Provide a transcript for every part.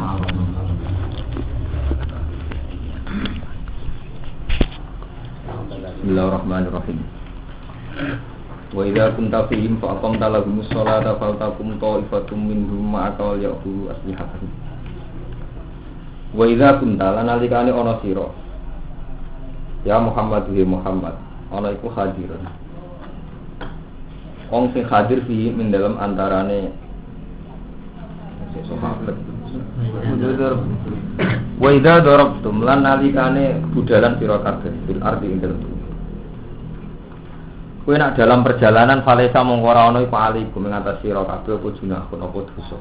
Bismillahirrahmanirrahim. Wa idza kunta fihim fa aqamta lahumus sholata faltaqum ta'ifatum minhum ma'aka ya'khudhu aslihatahum. Wa idza kunta lan nalikane ana sira ya Muhammad wa Muhammad ana iku hadiran. Wong sing hadir fi min dalam antarane sahabat. Wa idza darabtum lan nalikane budalan sira kabeh fil ardi ing dalem. Kowe nak dalam perjalanan falesa mongko ora ana iku alikum ngatas sira kabeh apa junahun apa dosa.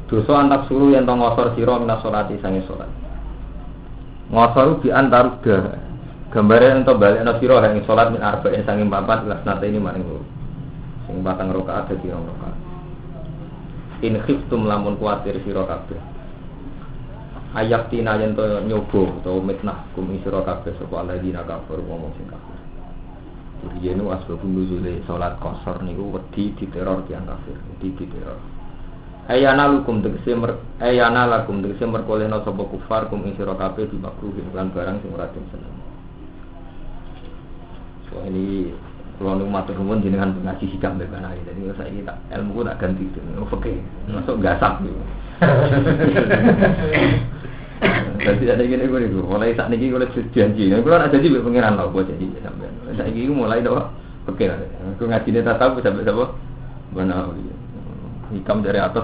Dosa antak suruh yen to ngosor sira minas salati sange salat. Ngosor bi antaruda. Gambare ento balekno sira ing salat min arba'in sange papat kelas nate ini maring loro. Sing patang rakaat dadi rong rakaat. In khiftum lamun kuwatir sira kabeh. Ayaktina yen to nyoba utawa mitnah kum sira kabeh sapa alladzina kafir wong sing kafir. Yen asbabun nuzule salat qasar niku wedi diteror tiyang kafir, diteror. Ayana lakum tegese merkolehna sapa kufar kum ing sira kabeh bimakruhin lan barang sing ora seneng. So ini kalau nu matur nuwun jenengan ngaji hikam beban ae. Jadi saiki tak ilmuku tak ganti oke. Masuk gasak niku. Dadi ada ngene kok niku. Mulai sak niki kula janji. Kula nak janji mbek pangeran lho apa janji sampean. Saiki mulai tok oke lah. Aku ngajine tatap sampai sapa? Benar. Hikam dari atas.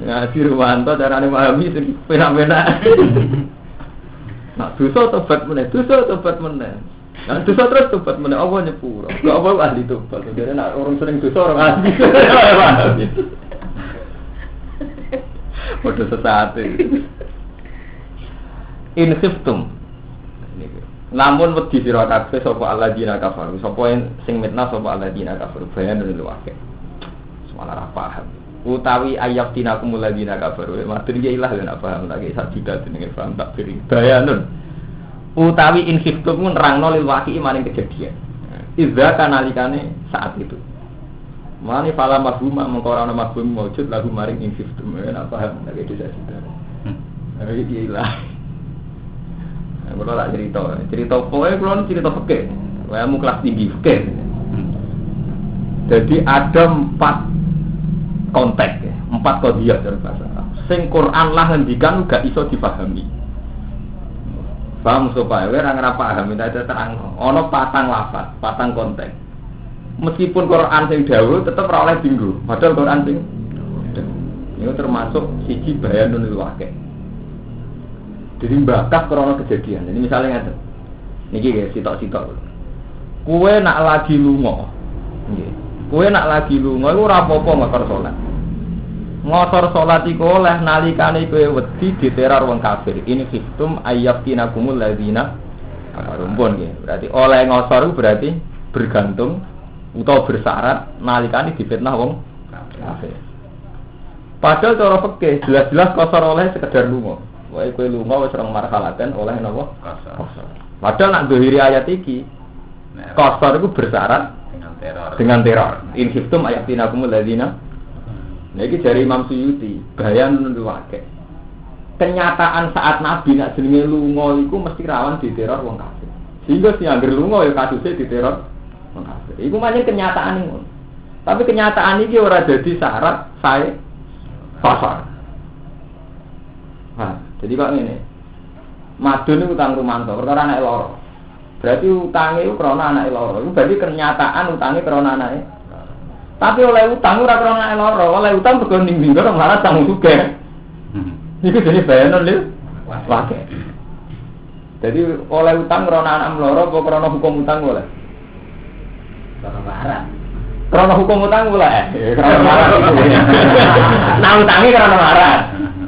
Ngaji Ruwanto carane memahami sing penak-penak. Nak dosa tobat meneh, Nah dosa terus tobat meneh, apa nyepuro. Kok apa ahli tobat. Jadi nak orang sering dosa orang ahli. Padha sesate. In khiftum. Namun wedi sira kabeh sapa alladzina kafaru, sapa sing mitnah sapa alladzina kafaru bayan lho akeh. Semana ra paham. Utawi ayyatina kumul ladina kafaru matur ya ilah nek paham lagi sak juta jenenge paham tak piring bayanun utawi in khiftum nerangno lil waqi maring kejadian idza kanalikane saat itu mani fala mafhuma mengko ora ana mafhum maujud lagu maring in khiftum nek paham lagi sak juta iki ilah kula tak cerita pokoke kula cerita fikih ilmu kelas tinggi fikih jadi ada 4 konteks ya, 4 qadhiyah dalam bahasa Arab. Sing Quran lah ngendikan gak iso dipahami. Paham supaya ora ora paham minta terang. Ana 4 lafaz, 4 konteks. Meskipun Quran sing dawuh tetep ora oleh dinggo. Padahal Quran sing itu termasuk siji bayanul waqi'. Jadi bakas krana kejadian. Ini misalnya ngaten. Niki nggih sitok-sitok. Kowe nak lagi lunga. Nggih. Kowe nak lagi lunga iku ora apa-apa ngosor salat. Ngosor salat iku oleh nalikane kowe wedi diteror wong kafir. Ini khiftum ayyafinakumul ladzina kafarumpun nggih. Berarti oleh ngosor berarti bergantung utawa bersyarat nalikane difitnah wong kafir. Padahal cara fikih jelas-jelas qasar oleh sekedar lunga. Wae kowe lunga wis rong marhalaten oleh napa? Qasar. Padahal nak dohiri ayat iki qasar iku bersyarat dengan teror. In khiftum ayatinakumul ladzina. Nah iki dari Imam Suyuti, bayan waqi'. Kenyataan saat Nabi nak jenenge lunga iku mesti rawan diteror wong kafir. Sehingga sing anggere lunga ya kaduse diteror wong kafir. Iku manyen kenyataan ngono. Tapi kenyataan iki ora dadi syarat sae qasar. Jadi kok ngene. Madun iku utang rumanto, perkara anak loro. Berarti utangnya itu karena anak loro. Itu berarti kenyataan utangnya karena anaknya. Tapi oleh utang ora karena anak loro. Oleh utang bergonding minggu orang malah tanggung juga. Itu jadi bayanan lho. Waqi'. Jadi oleh utang karena anak loro apa karena hukum utang boleh? Karena marah. Karena hukum utang boleh. Karena marah. Nah utangnya karena marah.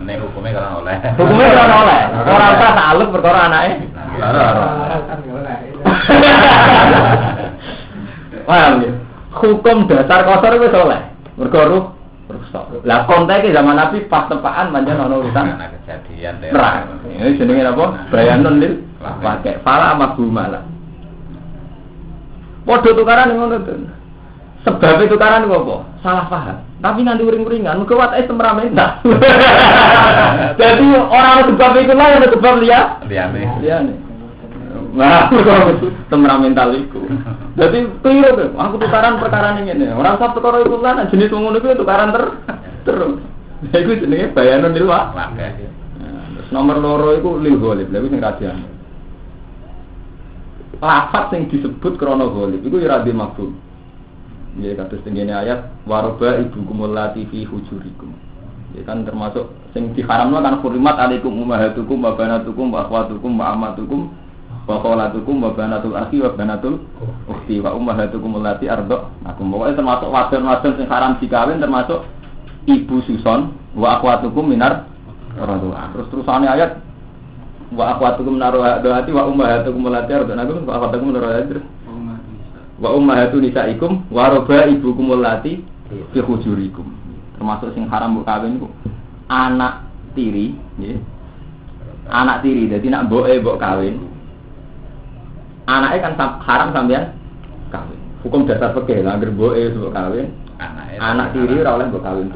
Nek hukumnya karena oleh. Hukumnya karena oleh. Ora usah takluk perkara anake. Paham ya? Hukum dasar qasar wis oleh. Mergo rusak. Lah konteke zaman Nabi pas tepaan pancen ana urusan kejadian perang. Ini jenenge apa? Bayanun lil waqi'. Fala mabhumala. Padha tukaran ngono to. Sebab itu tukaran apa? Salah paham. Tapi nganti uring-uringan, muga watake temperamental. Jadi orang sebab itu lah yang sebab liyane. Nah, temperamental iku. Jadi keliru tuh. Aku tukaran perkara ini. Orang usah perkara iku lan jenis wong ngono kuwi tukaran terus. Lha iku jenenge bayanun lil wae. Terus nomor loro iku lil ghalib. Lha iku sing radian. Lafaz sing disebut krana ghalib iku ya radhi mafhum. Ya kados tengene ayat waroba ibukum allati fi hujurikum. Ya kan termasuk sing diharamno kan hurimat alaikum ummahatukum wa banatukum wa akhwatukum wa ammatukum wa khalatukum wa banatul akhi wa banatul ukhti wa ummahatukum allati arda'akum. Pokoke termasuk wadon-wadon sing haram dikawin termasuk ibu suson wa akhwatukum minar radha'ah. Terus-terusane ayat wa akhwatukum naruhati wa ummahatukum allati arda'akum wa akhwatukum naruhati wa ummahatu nisaikum wa rabaibukum allati fi hujurikum. Termasuk sing haram mbok kawin iku anak tiri, nggih. Anak tiri, dadi nek mboke mbok kawin. Anake kan haram sampean kawin. Hukum dasar fikih lah anggere mboke mbok kawin, anak tiri ora oleh mbok kawin.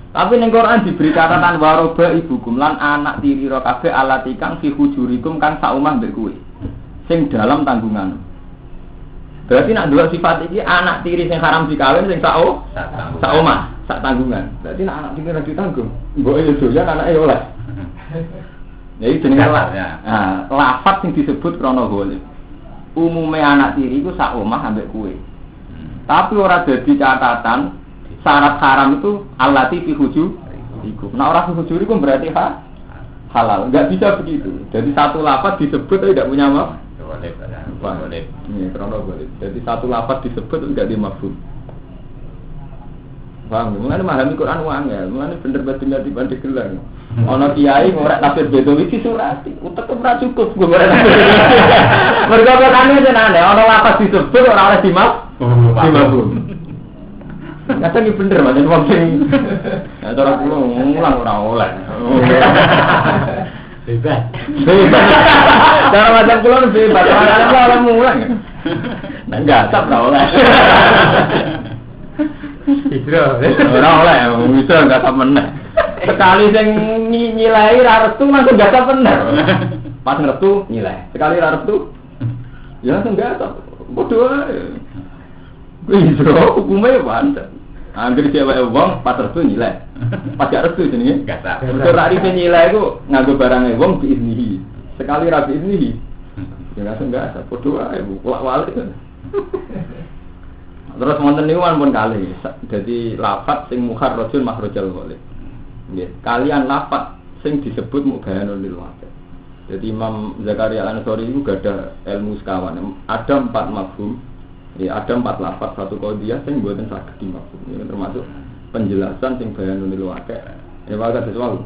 Tapi ning Quran diberi catatan wa rabaibukum lan anak tiri ro kabeh allati kang fi hujurikum kan sak omah mbek kowe. Sing dalam tanggungan. Berarti nak dua sifat ini anak tiri sing haram dikawin sing sak omah, sak tanggungan. Berarti nak anak tiri ora ditanggung. Mboke yo doyan anake oleh. Ya iki jenenge lafaz sing disebut krana ghalib. Umume anak tiri iku sak omah ambek kowe. Tapi ora dadi catatan syarat haram itu allati fi hujurikum. Nah ora fi hujurikum berarti halal. Enggak bisa begitu. Jadi satu lafaz disebut tapi tidak punya mafhum. Boleh. Ini karena boleh. Jadi satu lafaz disebut enggak dimafhum. Paham? Mulane memahami Quran angel, mulane bener bener dibanding gelang. Ana kiai ngorek tafsir Bedawi disurati, utek ora cukup ngorek. Mergo katane jenenge ana lafaz disebut ora oleh dimafhum. Kadang iki bener macam wong sing cara kula ngulang ora oleh. Bebas. Cara macam kula bebas, ora oleh mulang. Nah enggak tak oleh. Hidro, ora oleh, bisa enggak tak meneh. Sekali sing nyilai ra restu langsung enggak tak bener. Pas ngertu nyilai. Sekali ra restu ya langsung enggak tak. Bodoh ae. Hidro hukume pancen. Angger cewek wong pas restu nyilai. Pas gak restu jenenge enggak tak. Betul ra ripe nyilai iku nganggo barange wong diiznihi. Sekali ra diiznihi. Ya langsung enggak tak. Bodoh ae, walik. Terus wonten niku pun kali. Dadi lafaz sing mukharrajul makhrajal ghalib. Nggih, kalian lafaz sing disebut mubayanul lil waqi'. Jadi Imam Zakaria Al-Ansari itu gadah ilmu sekawan. Ada 4 mafhum. Ya, ada 4 lafaz satu qadhiyah sing mboten saged dimafhum. Ini termasuk penjelasan sing bayanul lil waqi'. Ya wae sesuatu.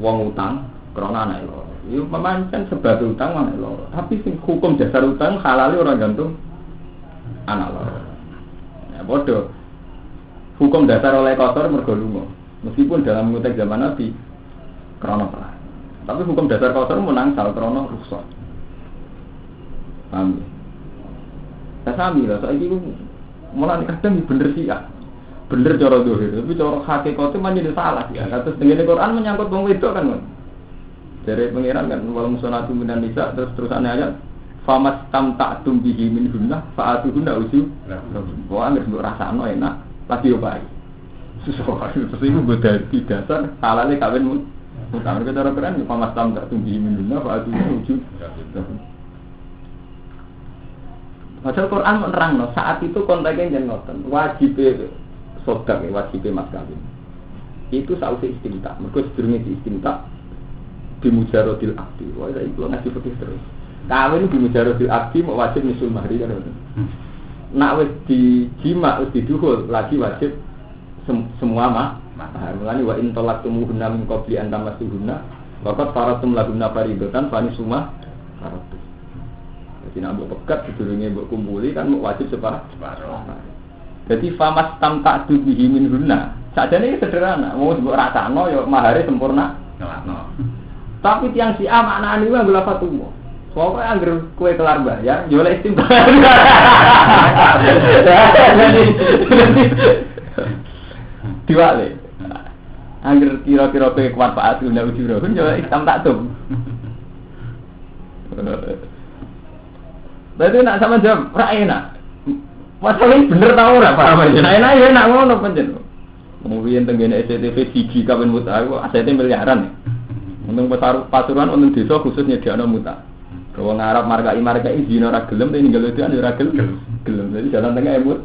Wong utang krana anak loro. Iku pemancen sebab utang anak loro. Tapi sing hukum dasar utang halal ora gantung anak loro. Ya bodoh. Hukum dasar oleh kotor mergo lunga. Meskipun dalam konteks zaman Nabi krana perang. Tapi hukum dasar kotor menang sal krana rukhsah. Paham? Sami lah saiki ku mulane kadang bener sih ya. Bener cara dohir, tapi cara hakikate menjadi salah ya. Kados tengene Quran menyangkut wong wedok kan. Dari pengiran kan wal musonatu minan nisa terus-terusane ayat famas tamta'tum bihi min hunna fa'atuhunna uju. Wah, nek mbok rasakno enak, lagi yo bae. Susah terus iku nggo dadi dasar halale kawin utang. Nek cara Quran famas tamta'tum bihi min hunna fa'atuhunna uju. Padahal Quran menerangno saat itu konteksnya jeneng ngoten, wajib sodak, wajib mas kawin. Itu sausi istimta, mergo sedurunge istimta bimujarodil akdi. Wah, iki kula ngaji fikih terus. Kawin bimujarodil akdi mau wajib nisul mahri kan. Nak wis dijima wis diduhul lagi wajib semua mahar. Mulane wa in talaqtumuhunna min qabli an tamassuhunna waqad faratum lahunna faridatan fa nisuma faratus. Jadi nak mbok pegat sedurunge mbok kumpuli kan wajib separuh. Jadi famas tamta'tu bihi min hunna. Sajane sederhana, wong mbok rasakno ya mahare sempurna. Tapi tiang si A maknane wae lha fatumu. Pokoknya anggar kue kelar bayar, jual istimewa. Diwale. Anggar kira-kira kue kuat Pak Atul ndak ujuro, kan jual istam tak tuh. Berarti nak sama jawab, ra enak. Masalahnya bener tau ora paham aja. Enak ya enak ngono pancen. Kemudian tenggene SCTV siji kapan muta aku asetnya miliaran. Untung pasuruan untung desa khususnya di ana muta. Kalau ngarap markai izin ora gelem tapi ninggal itu ora gelem. Jadi jalan tengah emut.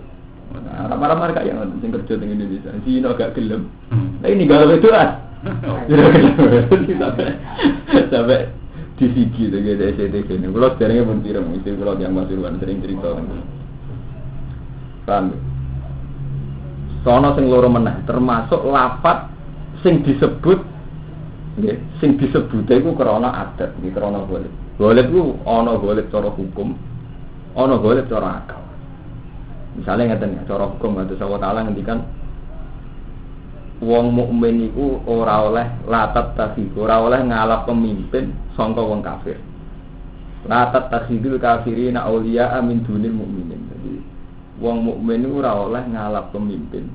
Arab markai yang sing kerja teng Indonesia. Izin agak gelem. Tapi ninggal itu sampai di siji tenggene SCTV ini. Kalau sekarangnya pun pirang mesti kalau yang pasuruan sering cerita. Paham? Sono sing loro meneh termasuk lafaz sing disebut nggih sing disebute iku krana adat nggih krana golek. Golek ku ana golek cara hukum, ana golek cara akal. Misale ngeten ya, cara hukum kados Allah Taala ngendikan wong mukmin iku ora oleh latat tasih, ora oleh ngalap pemimpin sangka wong kafir. Latat tasihul kafirina auliya min dunil mukminin. Jadi wong mukmin ora oleh ngalap pemimpin.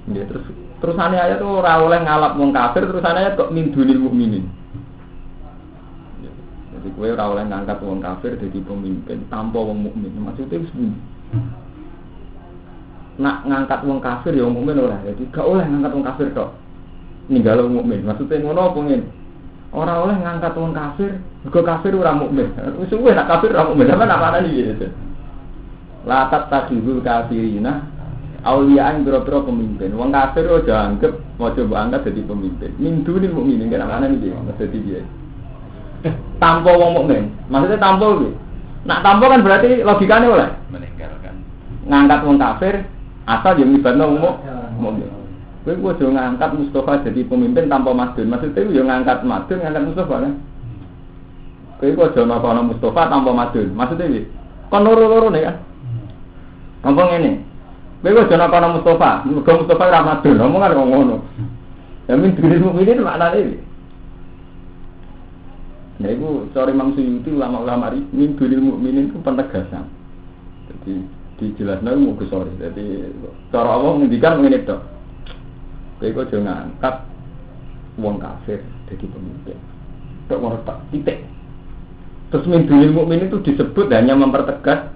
Nggih terusane ayat ora oleh ngalap wong kafir, terusane ayat kok min dunil mukminin. Jadi kowe ora oleh ngangkat wong kafir dadi pemimpin tanpa wong mukmin. Maksudnya wis nak ngangkat wong kafir ya wong mukmin ora. Jadi gak oleh ngangkat wong kafir tok. Ninggal wong mukmin. Maksudnya ngono apa ngene? Ora oleh ngangkat wong kafir, mergo kafir ora mukmin. Wis suwe nak kafir ora mukmin, sampeyan apa ana iki gitu. Latat takhizul kafirina auliyaan biro-biro pemimpin. Wong kafir aja anggap mau coba angkat jadi pemimpin. Mindu ni mukmin kan mana ni dia? Maksudnya dia. Tanpa wong mukmin. Maksudnya tanpa gitu. Nak tanpa kan berarti logikanya oleh meninggalkan. Ngangkat wong kafir asal yang ibadah wong mukmin. Kowe aja ngangkat Mustafa jadi pemimpin tanpa Madun. Maksudnya yo ngangkat Madun, ngangkat Mustafa kan. Kowe aja nakono Mustafa tanpa Madun. Maksudnya iki. Kon loro-loro nih kan. Ngomong ini, kowe aja nakono Mustafa, muga Mustafa ora madun, omongan kok ngono. Ya min diri mukminin maknane iki. Nah iku cara Imam Suyuti ulama-ulama min diri mukminin ku penegasan. Jadi dijelasno muga sore. Jadi cara Allah ngendikan ngene tok. Kowe aja ngangkat wong kafir dadi pemimpin. Tok ngono tak titik. Terus min diri mukminin itu disebut hanya mempertegas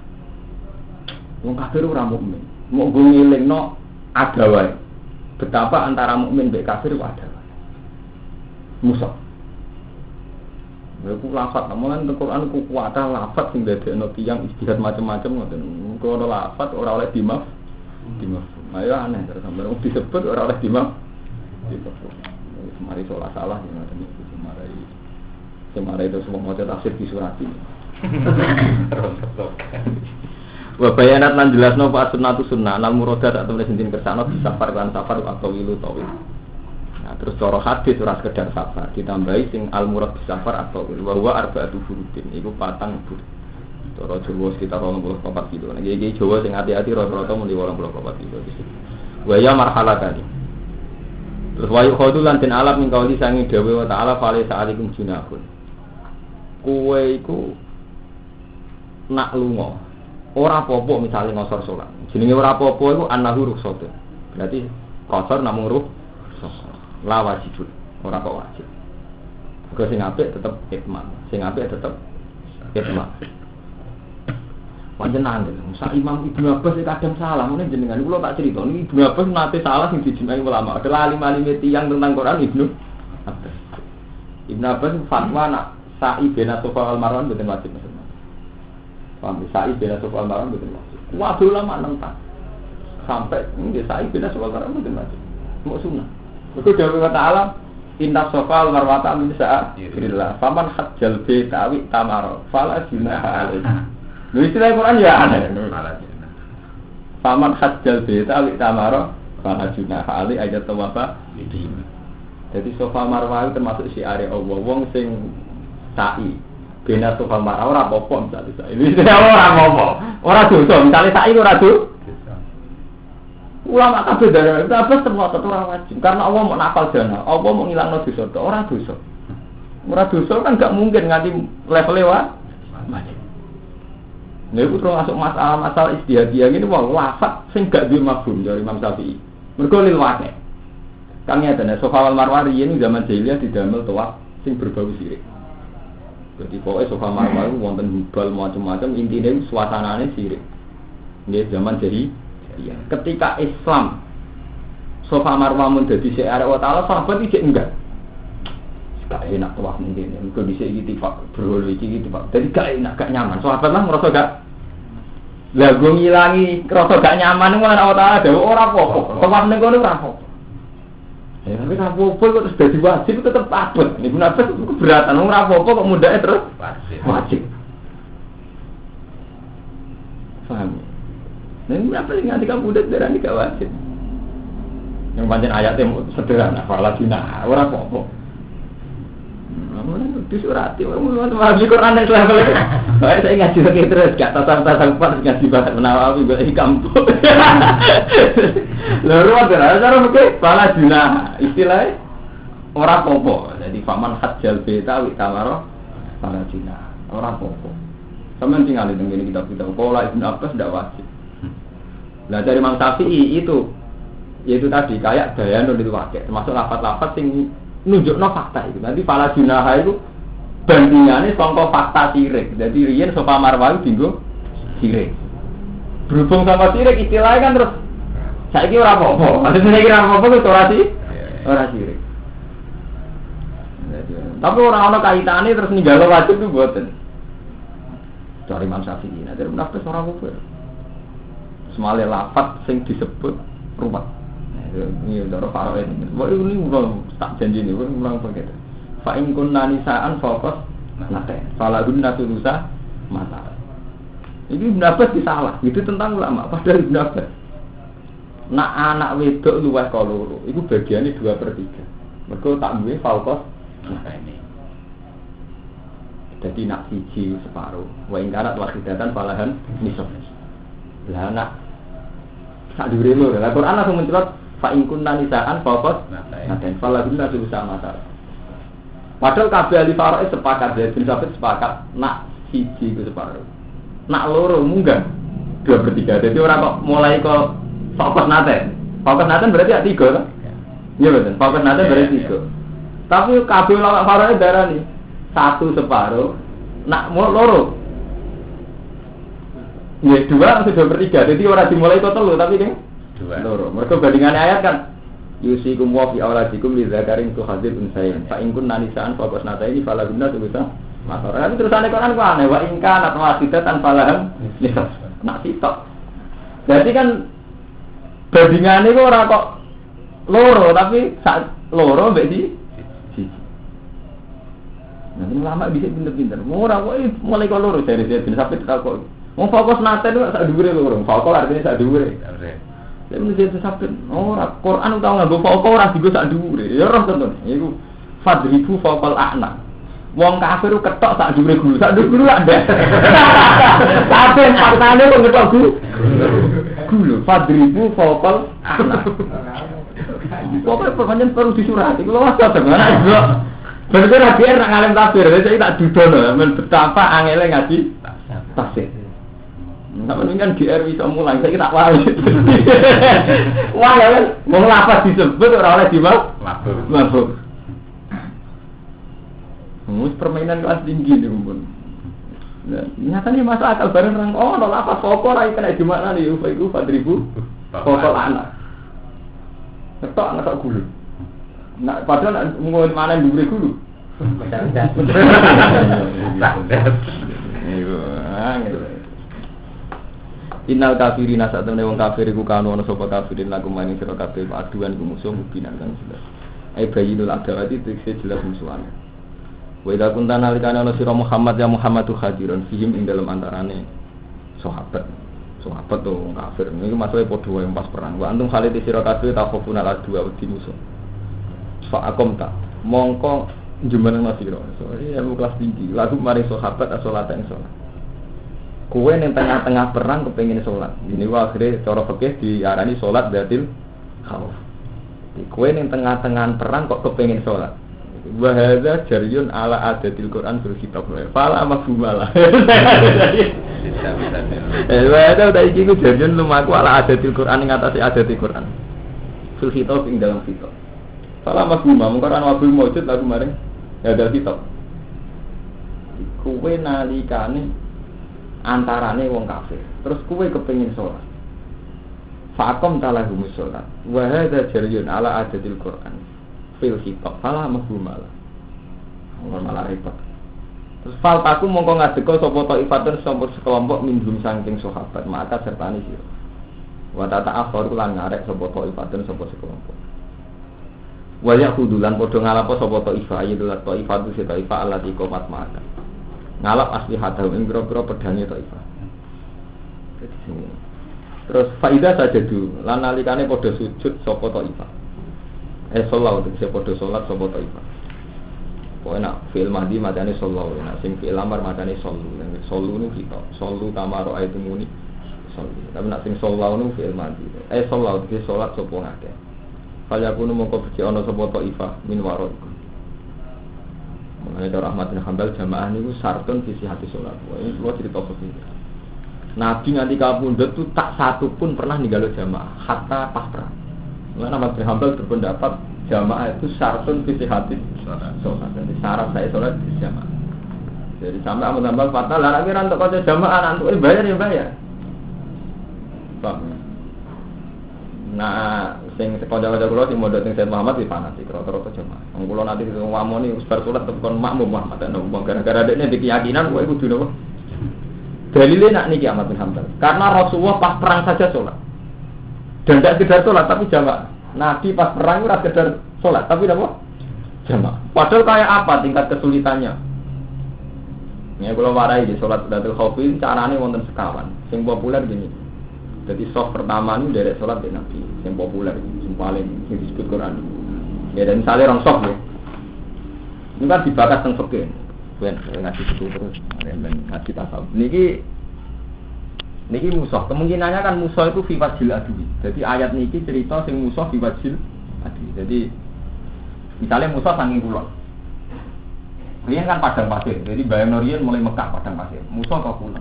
wong kafir ora mukmin. Mau ngilingno ada wae. Betapa antara mukmin mek kafir ku ada wae. Musuh. Lha ku lafaz namun Al-Qur'an ku kuwata lafaz sing dadekno tiyang istihad macam-macam ngoten. Ku ora lafaz ora oleh dimaf. Ayo aneh terus sampe disebut ora oleh dimaf. Mari salah ya ngoten iki semarai itu semua maca tafsir di surat ini. Wa bayanat lan jelasno fa sunnatu sunnah al muradat atau sinten kersano safar lan safar atau wilu tawil. Nah terus cara hadis ora sekedar safar ditambahi sing al murad safar atau wil wa huwa arba'atu furudin iku patang bur. Cara Jawa sekitar 24 kilo. Nek iki Jawa sing ati-ati rata-rata muni 24 kilo di sini. Wa ya marhalatani. Terus wa yukhadu lan den alam ing kauli sangi dawuh wa ta'ala fa alaikum junahun. Kuwe iku nak lunga ora apa-apa misale ngosor salat. Jenenge ora apa-apa iku annahu rukhsatun. Berarti qasar namung rukhsah. La wajib. Ora kok wajib. Mergo sing apik tetep itman. Sing apik tetep itman. Panjenengan Musa Imam Ibnu Abbas kadang salah, ngene jenengan kula tak crito niki Ibnu Abbas nate salah sing dijimai ulama. Alim-alim tiyang tentang Quran Ibnu Abbas. Ibnu Abbas fatwa nak sa'i bena sofa al-marwan mboten wajib maksudnya. Paham sa'i bena sofa al-marwan mboten wajib. Waduh lama nentang. Sampai nggih sa'i bena sofa al-marwan mboten wajib. Mau sunah. Iku dawuh Ta'ala inna sofa al-marwata min sa'illah. Faman hajjal baita wi tamara fala junaha alaihi. Lha istilah Quran ya aneh. Faman hajjal baita wi tamara fala junaha alaihi ayat tawafa. Jadi sofa marwah termasuk syiar Allah. Wong sing sa'i bena sofa marwah ora apa-apa misale sa'i. Ini ora apa-apa. Ora dosa, misale sa'i ora dosa. Ulama kabeh darah, tapi semua ora wajib. Karena Allah mau nafal jana, Allah mau ngilangno dosa, ora dosa. Ora dosa kan gak mungkin nganti level wajib. Nek ora masuk masalah istihadiyah ngene wong lafaz sing gak duwe mafhum dari Imam Syafi'i. Mergo lil waqi'. Kang ngeten Sofa wal Marwah riyen zaman jahiliyah didamel tawaf sing berbau sirik. Jadi pokoknya Sofa Marwah itu wonten hubal macam-macam intine suasanane sirik. Nggih zaman jahiliyah. Ketika Islam Sofa Marwah mun dadi sik arek wa taala sahabat iki enggak. Gak enak tawaf ning kene. Mergo dhisik iki tifak berholo iki tifak. Dadi gak enak, gak nyaman. Sahabat lah ngerasa gak lah gue ngilangi rasa gak nyaman itu Allah Ta'ala ada orang apa-apa tawaf ning kono ora apa-apa. Ya tapi kan apa-apa kok terus dadi wajib tetep abot. Niku nafas keberatan ora apa-apa kok mudake terus wajib. Paham? Nek apa sing nganti kamu udah darani gak wajib. Yang pancen ayatnya sederhana, fala junah ora apa-apa. Disurati, ngaji Quran yang level itu. Saya ngaji lagi terus, gak tasang-tasang pas ngaji banget Nawawi buat di kampung. Lalu ada cara mungkin pala junah istilahnya orang popo. Jadi faman hajjal beta witamaro pala junah orang popo. Sama tinggal di tengah kitab-kitab. Kalau Ibn Abbas tidak wajib. Nah dari Imam Syafi'i itu, yaitu tadi kayak bayanul itu pakai, termasuk lafaz-lafaz yang nunjukno fakta itu. Nanti pala junah itu bandingannya sangka fakta sirik. Jadi riyen Sofa Marwah dinggo sirik. Berhubung sama sirik istilahnya kan terus saiki ora apa-apa. Maksudnya saiki ora apa-apa itu ora sirik. Tapi ora ana kaitane terus ninggalo wajib itu mboten. Cari Imam Syafi'i. Nah, dari nafas ora apa-apa. Semale lafaz sing disebut ruwet. Ini udah Faroe ini. Wah ini udah tak janji nih, ulang begitu. Fa'in kunna nisaan fokus nate. Falahun natulusa mata. Ini pendapat disalah. Itu tentang ulama. Padahal pendapat. Nak anak wedok luwih kaloro. Itu bagiannya 2/3. Mereka tak duwe fokus nate. Jadi nak siji separuh. Wa ing kanat wahidatan falahan nisab. Lah nak sak dhuwure lho. Lah Quran langsung mencolot fa'in kunna nisaan fokus naten falahun natulusa mata. Padahal kabeh ahli Faroe sepakat, bin Sabit sepakat nak siji itu separuh. Nak loro munggah 2/3. Jadi orang kok mulai kok fokus naten. Fokus naten berarti ada 3 kan? Iya betul. Fokus naten berarti 3. Tapi kabeh ulama Faroe darani 1 separuh, nak loro. Ya 2 langsung 2/3. Jadi orang dimulai kok 3 tapi kan 2. Loro. Mereka bandingannya ayat kan yusikum wa fi auladikum li dzakarin tu hadzil unsayin fa in kunna nisaan fa qasnata ini fala guna tubusa masalah itu terusane Quran ku aneh wa in kana wasidatan falahum nisab nak sitok. Jadi kan bandingane kok ora kok loro tapi sak loro mbek siji. Nah, ulama bisa pinter-pinter. Ora kok mulai kok loro dari bin sampai tak kok. Wong fokus nate itu sak dhuwure loro. Fokus artinya sak dhuwure. Saya menjadi sabun. Orang Quran tahu nggak? Bapak orang juga tak dure. Ya roh tentu. Iku fadribu faqal a'na. Wong kafir ketok tak dure guru. Tak dure guru ada. Tapi partane kok ketok guru. Guru fadribu faqal a'na. Pokoknya perpanjang perlu disurati. Kalau wasa tenan yo. Bener biar nak ngalim tafsir. Saya tak dudono men betapa angele ngaji tafsir. Sampai ini kan GR bisa mulai, saya tak wali. Wah ya kan, mau lapas disebut orang oleh dimab, mabuk. Permainan kelas tinggi nih kumpul. Nyatanya masuk akal bareng orang, oh no lapas pokok lagi kena di mana nih, itu 4.000 pokok anak. Ngetok gulu. Nah padahal mau mana diberi gulu. Innal kafirina sak temene wong kafir iku kanu ana sapa kafirin lagu maning sira kabeh aduan ku musuh mubinan kan jelas. Ai bayinul adawati tekse jelas musuhane. Wa idza kunta nalikane ana sira Muhammad ya Muhammadu hadiron fihim ing dalem antarane sahabat. Sahabat to wong kafir. Niku maksudé padha wae pas perang. Wa antum khalid sira kabeh takofuna adu wedi musuh. Fa akom ta mongko jumlah sira. So iki kelas tinggi. Lagu maring sahabat asolatan salat. Kowe ning tengah-tengah perang kepengin salat. Ini wae akhire cara fikih diarani salat dzatil khauf. Kowe ning tengah-tengah perang kok kepengin salat. Wa hadza jaryun ala adatil Quran fil kitab. Fala mafhumalah. Bisa. Wa hadza udah iki ku jaryun lumaku ala adatil Quran ing atase adatil Quran. Fil kitab ing dalam kitab. Fala mafhumah mung Quran wa bil maujud lagu maring hadal kitab. Kuwe nalikane antarane wong kafir. Terus kuwe kepengin salat. Faqam talahum salat. Wa hadza jaryun ala adatil Quran. Fil kitab fala mafhumalah. Malah repot. Terus fal taku mongko ngadeka sapa taifatun sapa sekelompok minhum saking sahabat maka sertane sira. Wa ta'akhir lan ngarek sapa taifatun sapa sekelompok. Wa yaqudulan padha ngalapo sapa taifah ayyul taifatu se taifah allati qomat maka. Ngalap asli hadaw ing pira-pira pedhange taifah. Terus faida saja dulu lan nalikane padha sujud sapa taifah. Sallallahu tegese padha salat sapa taifah. Pokoke nak fi'il madhi macane sallallahu, nak sing fi'il amar macane sallu. Sallu nu kita, sallu tamaro ayat muni. Sallu. Tapi nak sing sallallahu nu fi'il madhi. Sallallahu tegese salat sapa ngake. Falyakunu mongko becik ana sapa taifah min waraikum. Mengenai Ahmad bin Hanbal jamaah niku sartun sisi hati salat. Ini dua cerita fikih. Nabi nganti kapundhut tu tak satu pun pernah ninggalo jamaah hatta pas perang. Mulane Ahmad bin Hanbal berpendapat jamaah itu syartun fi sihhatin salat. Jadi syarat saya salat di jamaah. Jadi sampai Ahmad bin Hanbal fatwa lah nek ora entuk kanca jamaah antuk bayar ya bayar. Paham. Nah, sing kanca-kanca kula sing mondok ning Said Muhammad di fanatik rata-rata jamaah. Wong kula nanti ngomoni wis bar salat tekan makmum Muhammad ana wong gara-gara dekne iki keyakinan kowe kudu napa? Dalile nak niki Ahmad bin Hanbal. Karena Rasulullah pas perang saja salat. Dan tidak sekedar sholat tapi jamaah. Nabi pas perang ora sekedar sholat tapi apa? Jamaah. Padahal kayak apa tingkat kesulitannya? Ya kalau warai di sholat Salatul Khaufin carane wonten sekawan. Sing populer gini. Jadi soft pertama ini dari sholat di Nabi. Sing populer, sing paling sing disebut Quran. Ya dan misalnya orang soft ya. Ini kan dibakas teng fikih. Ben ngaji itu terus, ngaji tasawuf. Niki musuh, kemungkinannya kan musuh itu fiwajil adui. Jadi ayat niki cerita sing musuh fiwajil adui. Jadi misalnya musuh saking kulon. Riyen kan padang pasir. Jadi bayang Riyen mulai Mekah padang pasir. Musuh kok kulon.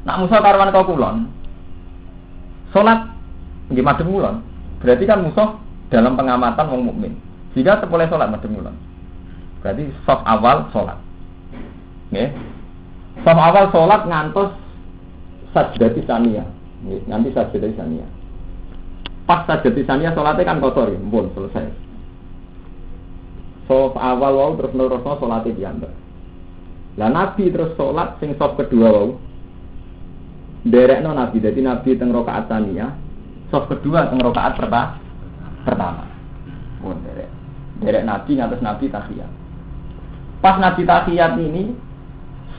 Nak musuh karwan kok kulon. Salat nggih madhep kulon. Berarti kan musuh dalam pengamatan wong mukmin. Jika boleh salat madhep kulon. Berarti saf awal salat. Nggih. Saf awal salat ngantos sajdati saniyah, nanti sajdati saniyah. Pas sajdati saniyah sholatnya kan kotor, pun selesai. Sof awal wau terus nerusno sholatnya diambil. Lah Nabi terus sholat sing sof kedua wau, derekno Nabi, jadi Nabi teng rakaat saniyah, sof kedua teng rakaat pertama. Pun derek Nabi ngatus Nabi tahiyat. Pas Nabi tahiyat ini,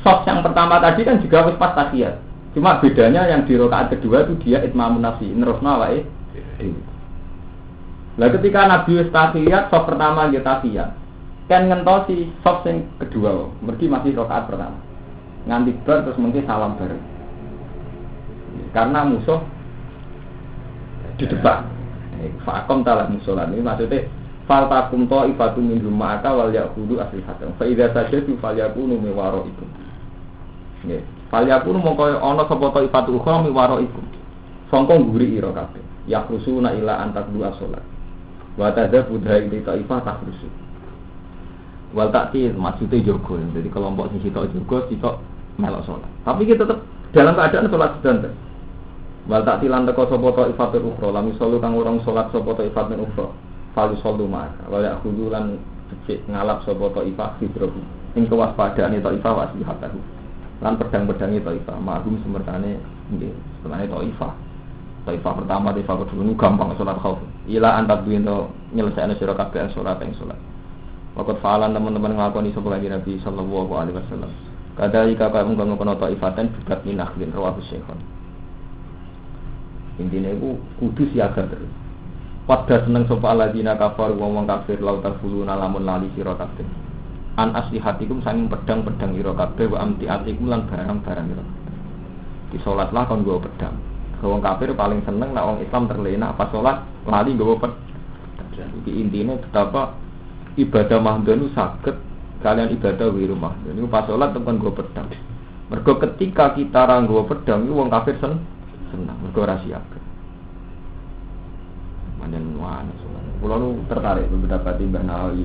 sof yang pertama tadi kan juga wis pas tahiyat. Cuma bedanya yang di rakaat kedua itu dia itmamun nafsi, nerusna wae. Lah ketika Nabi wis tahiyat, saf pertama nggih tahiyat. Kan ngentosi saf sing kedua, mergi masih rakaat pertama. Nganti bar terus mungkin salam bareng. Karena musuh di depan. Faqam talah musolat ini maksudnya fal takum ta'ifatu minhum ma'aka wal ya'khudhu aslihatan. Fa idza sajadu falyakunu min waraikum. Nggih. Falyakunu mongko ana sapa ta'ifatu ukhra min waraikum. Sangka ngguri ira kabeh. Yakhrusuna ila antakdu as-shalat. Wa tadzabu dha'i ta'ifah takhrusu. Wal ta'ti maksudnya jogo. Jadi kelompok sing sitok jogo, sitok melok salat. Tapi kita tetap dalam keadaan salat sedanten. Wal ta'ti lan teko sapa ta'ifatul ukhra, lam yusallu kang urang salat sapa ta'ifatul ukhra. Fal yusallu ma'aka. Wa ya'khudhu lan becik ngalap sapa ta'ifah hidrohu. Ing kewaspadaane ta'ifah wa asihatahu. Lan pedang-pedange ta'ifah, ma'hum semertane nggih, setelahane ta'ifah. Ta'ifah pertama, ta'ifah kedua ini gampang salat khauf. Ila antab duwento nyelesaikno sira kabeh salat ing salat. Waqat fa'alan teman-teman nglakoni sapa kanjeng Nabi sallallahu alaihi wasallam. Kadhalika ka ngono ta'ifatan bukat minakhlin rawahu Syekhon. Intine iku kudu siaga terus. Padha seneng sapa alladzina kafar wong kafir lau tafuluna lamun lali sira kabeh. An aslihatikum sanging pedang-pedang ira kabeh wa amtiatikum lan barang-barang ira. Di salatlah kon nggawa pedang. Wong kafir paling seneng nek wong Islam terlena pas salat lali nggawa pedang. Iki intine betapa ibadah mahdhun itu saged kalian ibadah wiru mahdhun. Niku pas salat temen nggo pedang. Mergo ketika kita ra nggo pedang iku wong kafir senang mergo ora siaga. Manjen wan salat. Kula nu tertarik pendapat Mbah Nawawi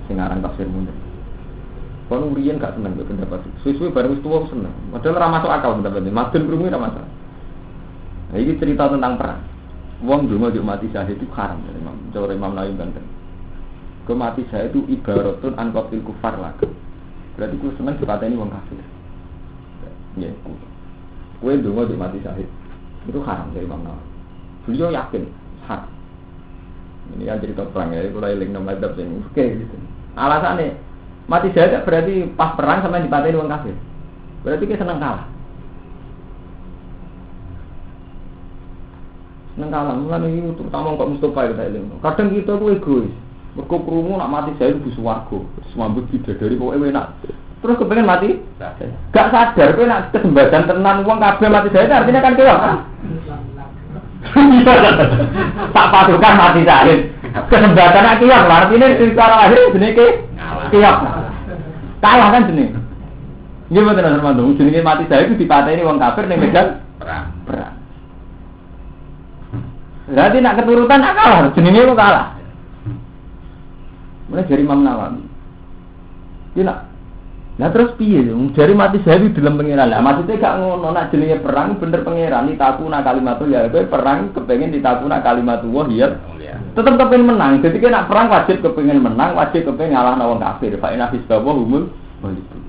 sing aran tafsir munir. Kono riyen gak seneng mbek pendapat. Suwe-suwe bareng wis tuwa seneng. Padahal ora masuk akal pendapat iki. Mahdhun krungu ora masalah. Nah, ini cerita tentang perang. Wong donga yo mati syahid itu haram dari Imam Nawawi Banten. Mati syahid itu ibaratun an qatil kufar lah. Berarti ku seneng dipateni wong kafir. Ya, kowe donga yo mati syahid. Itu haram dari Imam Nawawi. Beliau yakin haram. Ini yang cerita perang ya, kula eling nang madhab sing oke gitu. Alasane mati syahid berarti pas perang sampean dipateni wong kafir. Berarti ki seneng kalah. Nang kalang mulane iki terutama kok Mustofa ya eling. Kadang kita ku egois. Mergo krungu nak mati saya ibu swarga. Sambut bidadari pokoke enak. Terus kepengen mati? Gak sadar kowe nak kesembadan tenan wong kabeh mati saya artinya kan keok. Tak pasukan mati saya. Kesembadan nak keok artinya secara lahir jenenge keok. Kalah kan jenenge. Nggih mboten Armando, jenenge mati saya itu dipateni wong kafir ning medan perang. Berarti nak keturutan nak kalah, jenenge kok kalah. Mulai dari Imam Nawawi. Tidak. Nah terus piye dong? Dari mati saya di dalam pangeran. Lah maksudnya gak ngono nak jenenge perang bener pangeran ditakuna kalimatul ya kowe perang kepengin ditakuna kalimatullah ya. Tetep kepengin menang. Jadi nak perang wajib kepengin menang, wajib kepengin ngalahno wong kafir. Fa inna hisbahu humul ghalibun.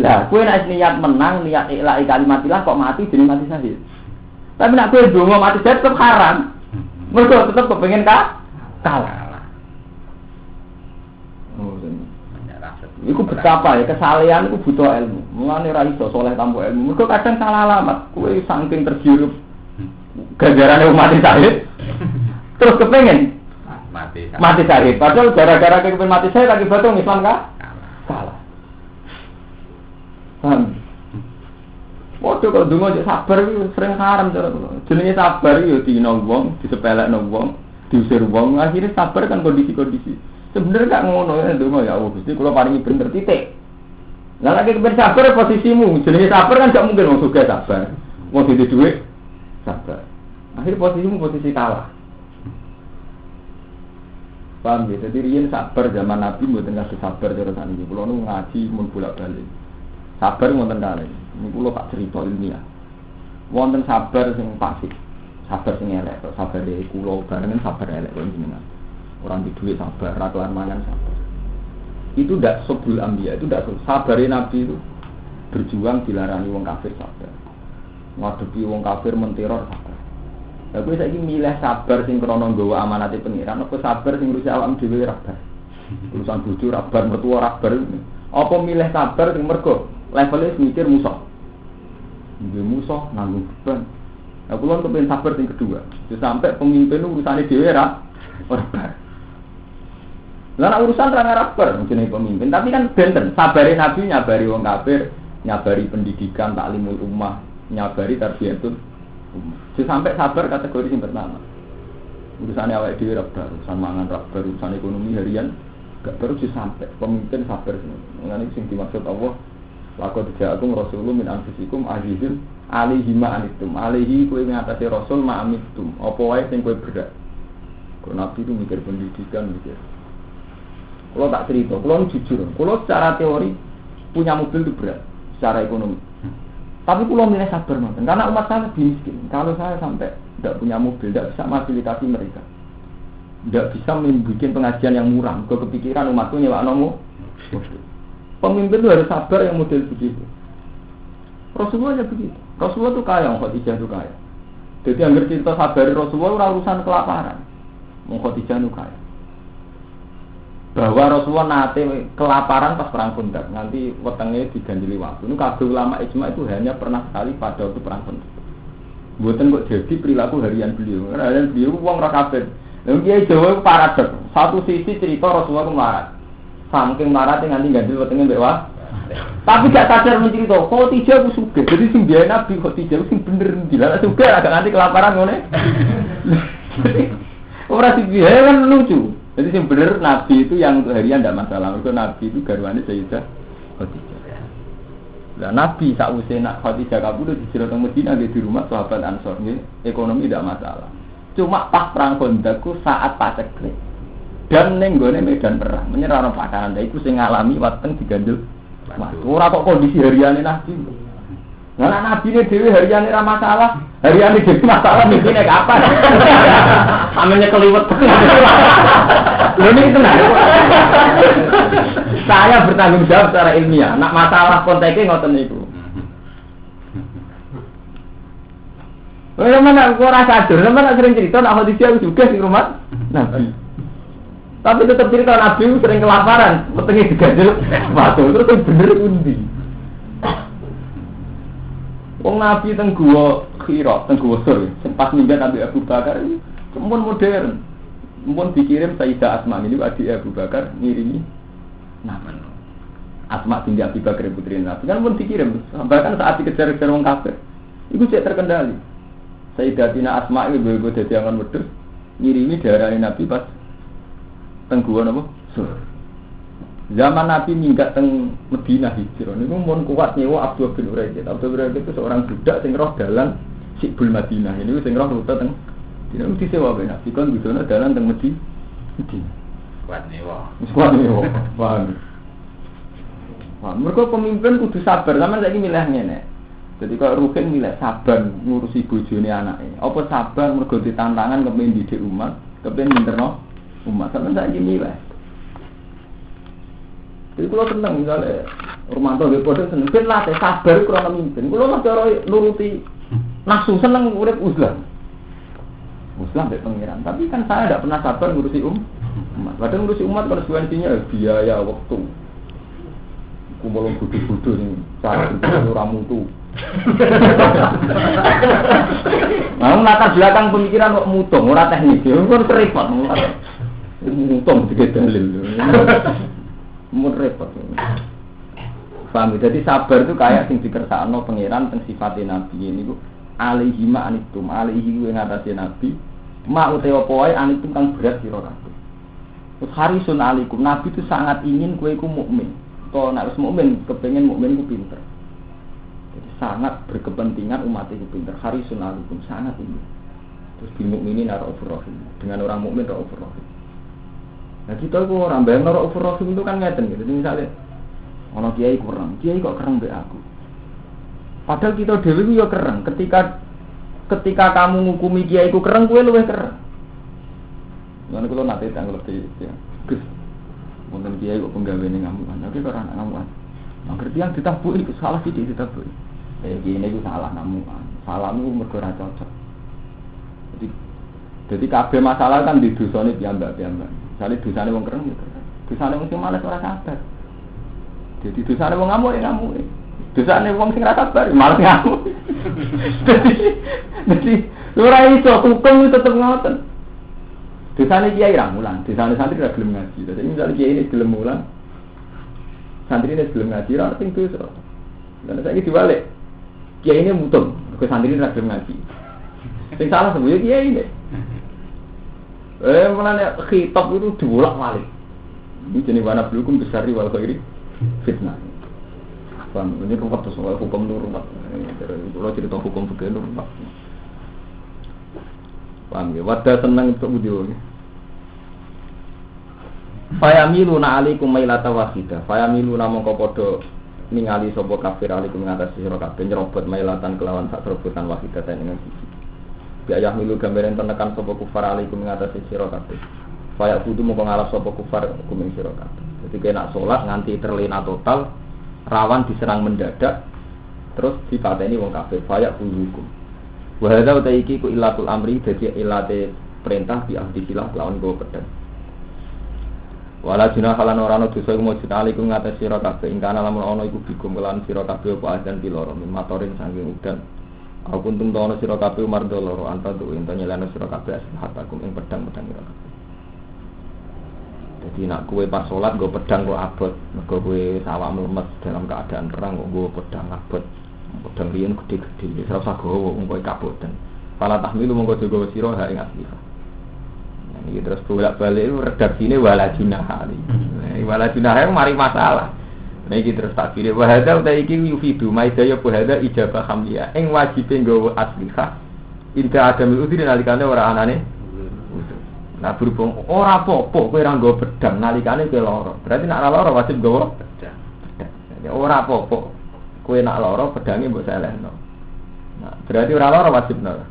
Lah kowe nek niat menang, niat ikhlas kalimatillah kok mati jenenge mati syahid. Tapi nak kowe donga mati syahid tetep haram. Mergo tetep kepengin kalah. Oh, iku betapa ya kesalehan iku butuh ilmu. Mulane ra iso saleh tanpa ilmu. Mergo kadang salah alamat. Kowe saking tergirup gara-garane mati syahid. Terus kepengin mati syahid. Padahal gara-gara kepengin mati syahid lagi batung Islam kalah. Paham? Waduh kalau dungo sabar itu sering haram cara kula. Jenenge sabar yo dina wong, disepelekno wong, diusir wong, akhirnya sabar kan kondisi-kondisi. Sebenarnya gak ngono ya dungo ya Allah Gusti kula paringi bener titik. Lah lagi kepen sabar posisimu, jenenge sabar kan gak mungkin wong sugih sabar. Wong duwe dhuwit sabar. Akhir posisimu posisi kalah. Paham ya? Jadi riyen sabar zaman Nabi mboten kasih sabar cara saniki. Kula nu ngaji mun bolak-balik. Sabar wonten kalih. Niku kula tak cerita ilmiah. Wonten sabar sing pasif. Sabar sing elek, sabar e kula barengan sabar elek kok jenengan. Orang di duit sabar, ra kelar mangan sabar. Itu ndak subul anbiya, itu ndak sabare Nabi itu berjuang dilarani wong kafir sabar. Ngadepi wong kafir menteror sabar. Lah kowe saiki milih sabar sing krana nggawa amanate pengiran apa sabar sing ngurusi awakmu dhewe ra bar. Urusan bojo ra bar, mertua ra bar. Apa milih sabar sing mergo levelnya mikir musuh. Nggih musuh nanggung beban. Lah kula kepen sabar sing kedua. Sampai pemimpin urusane dhewe ra bar. Lah urusan ra ngaraper jenenge pemimpin, tapi kan benten sabare Nabi nyabari wong kafir, nyabari pendidikan taklimul ummah, nyabari tarbiyatun ummah. Sampai sabar kategori sing pertama. Urusane awake dhewe ra bar, urusan mangan ra bar, urusan ekonomi harian gak baru sampai pemimpin sabar semua. Ngene sing dimaksud Allah, laqad ja'akum rasulun min anfusikum azizun alaihi ma anittum. Alaihi kowe ngatasi rasul ma anittum. Apa wae sing kowe berat. Kok Nabi itu mikir pendidikan mikir. Kalau tak cerita, kalau jujur, kalau secara teori punya mobil itu berat, secara ekonomi. Tapi kalau milih sabar nonton, karena umat saya lebih miskin. Kalau saya sampai tidak punya mobil, tidak bisa fasilitasi mereka, tidak bisa membuat pengajian yang murah. Ke kepikiran umatku nyewa nomo. Pemimpin itu harus sabar yang model begitu. Rasulullah ya begitu. Rasulullah itu kaya, Khadijah itu kaya. Jadi yang cerita sabar Rasulullah urusan kelaparan. Khadijah itu kaya. Bahwa Rasulullah nate kelaparan pas perang Khandaq, nanti wetenge digandili waktu. Ini kabeh ulama ijma itu hanya pernah sekali pada waktu perang Khandaq. Mboten kok jadi perilaku harian beliau. Harian beliau wong ra kafir. Lha kiai Jawa paradok. Satu sisi cerita Rasulullah melarat. Saking marate nganti gandil wetenge mbek wah. Tapi gak sadar mencerita, Khadijah ku sugih. Jadi sing biyen Nabi Khadijah sing bener dilalah sugih agak nganti kelaparan ngene. Ora sing kan lucu. Jadi yang benar Nabi itu yang untuk harian tidak masalah. Mereka Nabi itu garwane Sayyidah Khadijah. Nah Nabi sausé nak Khadijah kabudut di Jeddah Madinah di rumah sahabat Ansor ekonomi tidak masalah. Cuma pas perang Khandaq saat paceklik dan ning gone medan perang menyerang pakanan iku sing ngalami wateng digandel. Ora kok kondisi hariane Nabi. Nah Nabi ini dhewe hariane ra masalah, hariane dhewe masalah mikine kapan? Amene keliwet. Lho niki tenan. Saya bertanggung jawab secara ilmiah. Nak masalah konteke ngoten niku. Mana aku rasa sadar, mana sering cerita nak Khadijah juga di rumah Nabi. Tapi tetap cerita Nabi sering kelaparan, petengnya digandel batu terus bener undi. Wong Nabi teng gua Hira, teng gua Sur, sempat minggat Nabi Abu Bakar, kemudian modern, kemudian dikirim Sayyidah Asma ini adik Abu Bakar ngirimi nama. Asma binti Abu Bakar putri Nabi kan pun dikirim, bahkan saat dikejar-kejar wong kafir, itu tidak terkendali. Sayyidatina Asma itu gue jadi angan wedhus ngirimi darahnya Nabi pas teng gua napa? Sur. Zaman Nabi minggat teng Madinah hijrah niku mun kuat nyewa Abdul bin Uraid. Abdul bin Uraid itu seorang budak sing roh dalan Sikbul Madinah. Ini sing roh rute teng dina disewa ben Nabi kon bisono dalan teng Madinah. Kuat nyewa. Kuat nyewa. Paham. Wah, mergo pemimpin kudu sabar, sampean saiki milih ngene. Jadi kalau Rukin milih sabar ngurusi bojone anake. Apa sabar mergo ditantangan kepengin didik umat, kepengin minterno umat. Sampeyan saiki milih. Jadi kalau seneng misalnya rumah tangga bodoh seneng, ben latih sabar kurang mimpin. Kalau lah cara nuruti nafsu seneng urip Islam dari pengiran. Tapi kan saya tidak pernah sabar ngurusi umat. Padahal ngurusi umat konsekuensinya biaya waktu. Kumpulin bodoh-bodoh nih, cara orang mutu. Nah, latar belakang pemikiran kok mutung, ora teknik. Itu kan repot. Mutung tiga dalil. Mun repot. Paham? Jadi sabar itu kayak sing dikersakno pangeran teng sifate nabi niku alaihi ma anitum alaihi ing atase nabi ma utawa apa wae anitum kang berat sira kabeh. Terus harisun alaikum nabi itu sangat ingin kowe iku mukmin. Kalau nek wis mukmin kepengin mukmin iku pinter. Jadi sangat berkepentingan umat itu pinter. Harisun alaikum sangat ingin. Terus bil mukminin raufur rahim. Dengan orang mukmin raufur rahim. Nah kita itu orang bayang norok Rahim itu kan ngeten gitu. Misalnya, orang kiai kurang, kiai kok kereng be aku. Padahal kita dewi itu ya kereng. Ketika kamu ngukumi kiai ku kereng, kue luwih kereng. Mana kalau nanti tanggal lebih, ya, Gus, mungkin kiai kok penggawe ini ngamuan, tapi kalau anak ngamuan, ngerti yang ditabui itu salah sih ditabui. Kiai ini itu salah ngamuan, salahmu mergora cocok. Jadi kabeh masalah kan di dosane piyambak-piyambak. Misalnya dosane wong kereng ya kereng. Dosane wong sing males ora sabar. Jadi dosane wong ngamuk ya ngamuk. Dosane wong sing ora sabar ya males ngamuk. Jadi ora iso hukum tetep ngoten. Dosane kiai ra mulang, dosane santri ra gelem ngaji. Jadi misalnya kiai ini gelem mulang, santri ini gelem ngaji ra sing dosa. Dan saiki diwalik. Kiai ini mutung, kok santri ra gelem ngaji. Sing salah semuanya kiai ini. Mulanya khitab itu dibolak-balik. Ini jenis warna bulukum besar wal khairi fitnah. Paham? Ini ruwet terus soal hukum itu ruwet. Kalau cerita hukum begini ruwet. Paham ya? Wadah senang untuk video ini. Fayamiluna alaikum mailata wahidah. Fayamiluna mongko podo ningali sapa kafir alaikum ngatasi sira kabeh nyerobot mailatan kelawan sak serobotan wahidah dengan siji. Biaya milu gambaran tenekan sapa kufar alaikum ngatasi sira kabeh. Faya kudu mongko ngalap sapa kufar hukum sira kabeh. Jadi kena salat nganti terlena total, rawan diserang mendadak, terus dipateni wong kafir. Faya hukum. Wa hadza utaiki ku ilatul amri dadi ilate perintah bi ahdi silah lawan go pedang. Wala junah kalan ora ana dosa iku mujud alaikum ngatasi sira kabeh. Ingkana lamun ana iku bikum kelan sira kabeh apa azan piloro min matorin saking udan. Aku untung tono sira kabeh mardo loro antadu ento nyelana sira kabeh hatakum ing pedang-pedang sira kabeh. Dadi nek kowe pas salat nggo pedang kok abot, mergo kowe sawak melemet dalam keadaan perang kok nggo pedang abot. Pedang riyen gede-gede, ora usah gawa wong kowe kaboten. Pala tahmilu mongko jaga sira ha ing asliha. Iki terus bolak-balik redaksine wala junah. Wala junah mari masalah. Nah iki terus takdir wa hadza ta iki yufidu maidaya hadza ijabah hamliya. Ing wajibe nggawa aslihah inta adamil udhri nalikane ora anane. Nah berhubung ora apa-apa kowe ora nggawa pedang nalikane kowe lara. Berarti nek ora lara wajib nggawa pedang. Ora apa-apa kowe nak lara pedange mbok selehno. Nah berarti ora lara wajib lara.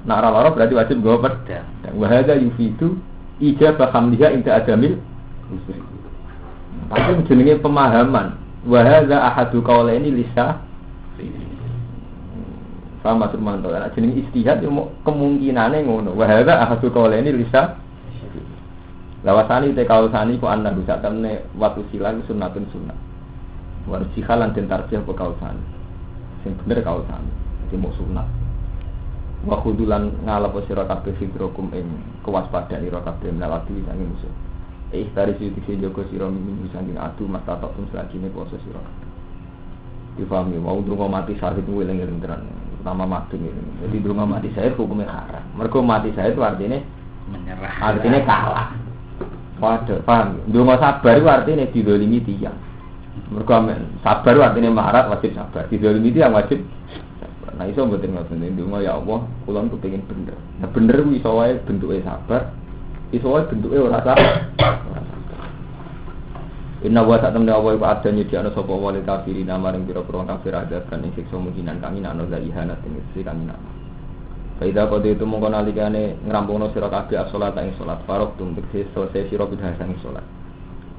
Nek ora lara berarti wajib nggawa pedang. Wa hadza yufidu ijabah hamliha inta adamil udhri. Tapi jenenge pemahaman. Wa hadza ahadu qaulaini lisa. Sama Surmanto. Nek jenenge istihad yo kemungkinane ngono. Wa hadza ahadu qaulaini lisa. Lawasani te kausani ku anna bisa temne watu silan sunnatun sunnah. Wa sikhalan den tarjih apa kausani. Sing bener kausani. Iki mung sunnah. Wa khudulan ngalap sira kabeh fidrokum ing kewaspadaan ira kabeh melawati sange musuh. Dari situ jogo sira minggu saking adu mata tok pun selagine poso sira. Difahami mau ndonga mati syahid eling-eling tenan, utama mati ngene. Jadi ndonga mati syahid hukumnya haram. Mergo mati syahid itu artinya menyerah. Artinya kalah. Waduh, paham. Ndonga sabar itu artinya didolimi tiyang. Mergo sabar itu artinya maharat wajib sabar. Didolimi tiyang wajib sabar. Nah iso mboten ngoten ndonga ya Allah, kula kepengin bener. Nah bener kuwi iso wae bentuke sabar. Iso wae bentuke ora sabar. Inna wa ta'tamna wa iba adanya di ana sapa wali kafirin maring pira-pira kafir ada kan ing siksa mungkinan kami ana zaihanat ing sisi kami ana. Faida kode itu mongko nalikane ngrampungno sira kabeh salat ing salat farq tum tegese selesai sira bidhah sang salat.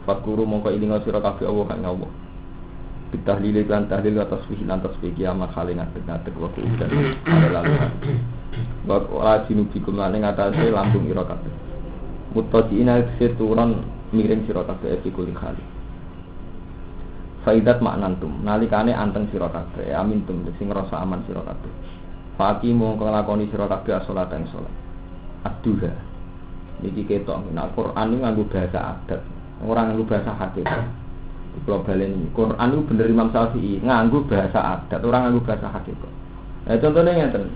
Fakuru mongko ilinga sira kabeh Allah kang Allah. Bitahlil lan tahlil atas tasbih lan tasbih kiamat khalina tegatek wa kudan lalu. Wa ora jinubikum lan ing atase lambung ira kabeh. Mutadiina seturon miring sira kabeh iki kuling kali. Faidat maknantum nalikane anteng sira kabeh amin tum sing ngrasa aman sira kabeh. Faqi mongko nglakoni sira kabeh salat ing salat. Aduha. Iki ketok nek Quran nganggo bahasa adat, ora nganggo bahasa hakikat. Kula baleni Quran itu bener Imam Syafi'i nganggo bahasa adat, ora nganggo bahasa hakikat. Contohnya ngeten.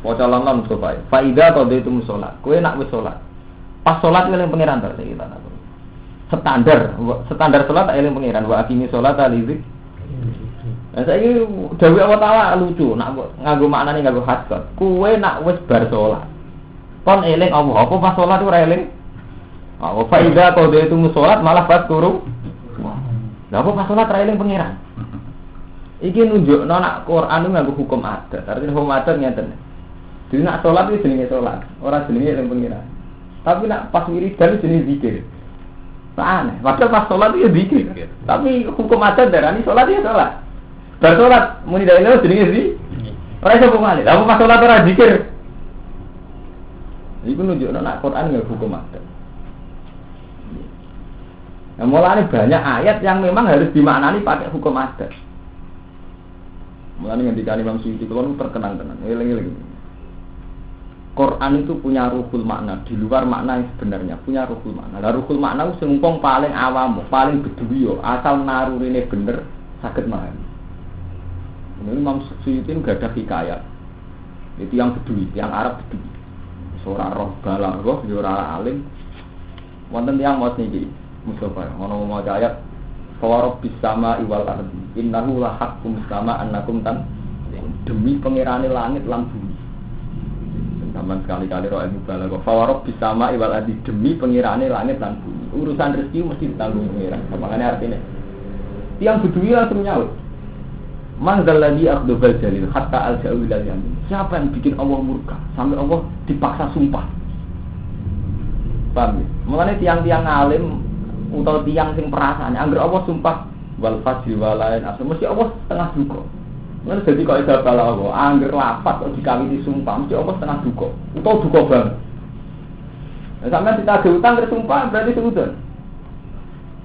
Waca lan Mustafa. Faida qadaitum salat. Kowe nak wis salat. Pas salat eling pangeran ta iki ta. Standar salat eling pangeran wa akimi salat alizik. Lah saiki dawuh Allah Taala lucu, nak nganggo maknane nganggo hakikat. Kowe nak wis bar salat. Kon eling apa pas salat ora eling? Wa faida qadaitum salat malah pas turu. Lah apa pas salat ra eling pangeran? Iki nunjukno nak Quran nganggo hukum adat. Artinya hukum adat ngeten. Jadi nak salat iki jenenge salat, ora jenenge eling pangeran. Tapi nak pas wiridan jenenge zikir. Aneh, padahal pas salat itu zikir. Tapi hukum adat darani salat ya salat. Bar salat muni la ilaha jenenge zikir. Ora iso ngene. Lah pas salat ora zikir. Iku nunjukno nak Quran nganggo hukum adat. Nah, mulanya banyak ayat yang memang harus dimaknani pakai hukum adat. Mulanya ngendikane Imam Suyuti kalau terkenang tenan, eling-eling. Quran itu punya ruhul makna di luar makna yang sebenarnya punya ruhul makna. Lah ruhul makna itu sengkong paling awam, paling bedui yo, asal narurine bener saged memahami. Ini Imam Suyuti enggak ada hikayat. Itu yang bedui, yang Arab bedui. Ora roh balaghah yo ora alim. Wonten tiyang maos niki Mustafa, ono maca ayat fawarob bisama iwal ardi innahu la haqqum sama annakum tan demi pangerane langit lan bumi. Sampeyan sekali-kali roh ilmu balaghah fawarob bisama iwal ardi demi pangerane langit lan bumi. Urusan rezeki mesti ditanggung pangeran. Makane artine tiang bedui langsung nyaut. Man zalladzi akhdubal jalil hatta al-ja'u ilal yamin. Siapa yang bikin Allah murka sampai Allah dipaksa sumpah? Paham ya? Makanya tiang-tiang alim atau tiang sing perasaan angger Allah sumpah wal fajri walain asal mesti Allah setengah duka. Ngono dadi kok iso balaghah angger lapat kok dikawiti sumpah mesti Allah setengah duka utawa duka banget. Nah sampeyan ditagih utang terus sumpah berarti sudun.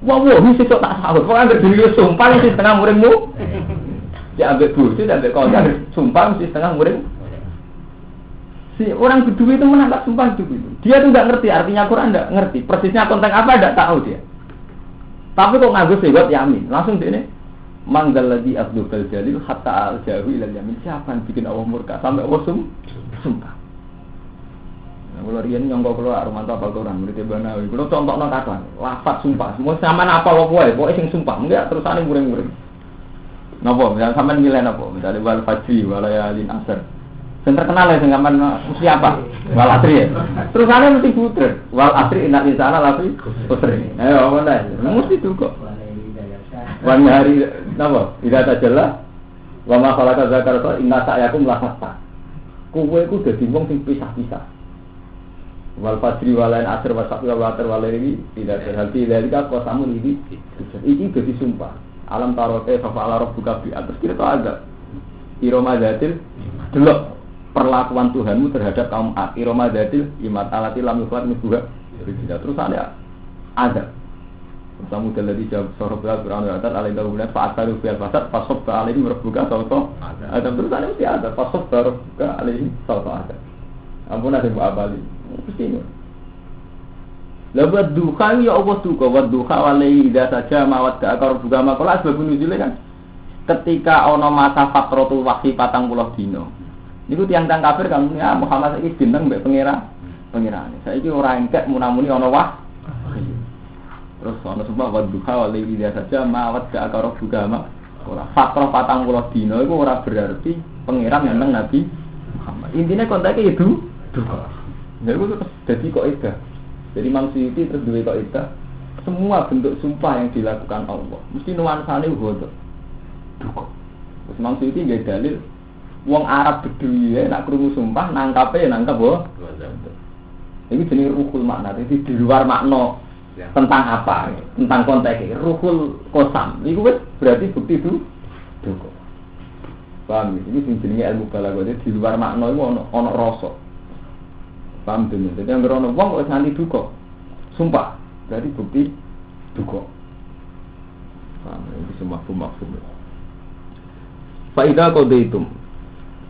Wah mesti sok tak sahur. Kok angger dhewe sumpah mesti setengah muridmu. Ya ambek bojo ambek kanca sumpah mesti setengah murid. Si orang bedui itu menangkap sumpah itu. Dia tuh nggak ngerti artinya Quran, nggak ngerti persisnya konteks apa, nggak tahu dia. Tapi kok nganggo sewot yamin, langsung dia ini manggal lagi abdul jalil hatta al jauhi ilal yamin. Siapa yang bikin Allah murka sampai Allah sumpah. Kalau riyen nyongko kula Romanto apal Quran murid Banawi. Kula contohno kathah, lafaz sumpah. Semua sampean apal wae, pokoke sing sumpah, enggak terusane muring-muring. Napa? Misalnya sampean milih napa? Misalnya wal fajri wal layalin asr. Sing terkenal ya sing sampean mesti apa? Wal asri ya. Terusane mesti puter. Wal asri innal insana lafi khusr. Ayo apa nek? Mesti itu kok. Wan hari napa? Ida tajalla wa ma khalaqa dzakara inna sa'yakum la khatta. Kowe iku dadi wong sing pisah-pisah. Wal fajri walain asr wa saqi wa atar walaini tidak terhenti dari qasamu iki dadi sumpah. Alam tarote fa ala rabbuka bi atas kita agak iromadatil delok perlakuan Tuhanmu terhadap kaum Ad. Iromadatil imat alati lam yufat misbuha. Terus ada kamu dalil jawab sorok Al-Qur'an wa atat alai dawu fa asalu fil fasad fasab alaihi rabbuka sawta ada terus mesti ada fasab rabbuka alaihi sawta ada. Ampun ada Bu Abali. Mesti ini. Labat duha ya Allah duha wa duha walai idza saja mawat ka akar buka makola sebab nuzule kan. Ketika ana masa fatratul wahyi 40 dina. Niku tiyang-tiyang kafir kan ya Muhammad saiki bintang mbek pengirane. Saiki ora engkek munamuni ana wah. Terus ana sebab wa duha walai idza saja mawat ka akar buka makola. Fatrah 40 dina iku ora berarti pengiran nang Nabi Muhammad. Intine kontake itu duha. Ya itu jadi kok itu. Jadi Imam Suyuti terus duwe kok itu. Semua bentuk sumpah yang dilakukan Allah mesti nuansane ghadab. Duka. Terus Imam Suyuti nggih dalil wong Arab Bedui nek krungu sumpah nangkape nangkep ghadab. Ini jenis ruhul makna. Jadi di luar makna tentang apa? Tentang konteks. Ruhul qasam. Iku wis berarti bukti itu duka. Paham? Ini jenenge ilmu balaghah. Di luar makna iku ana rasa. Paham dene. Jadi yang ngerono wong kok nganti duka. Sumpah, berarti bukti duka. Paham, ini semua maksud. Faidah qadaitum.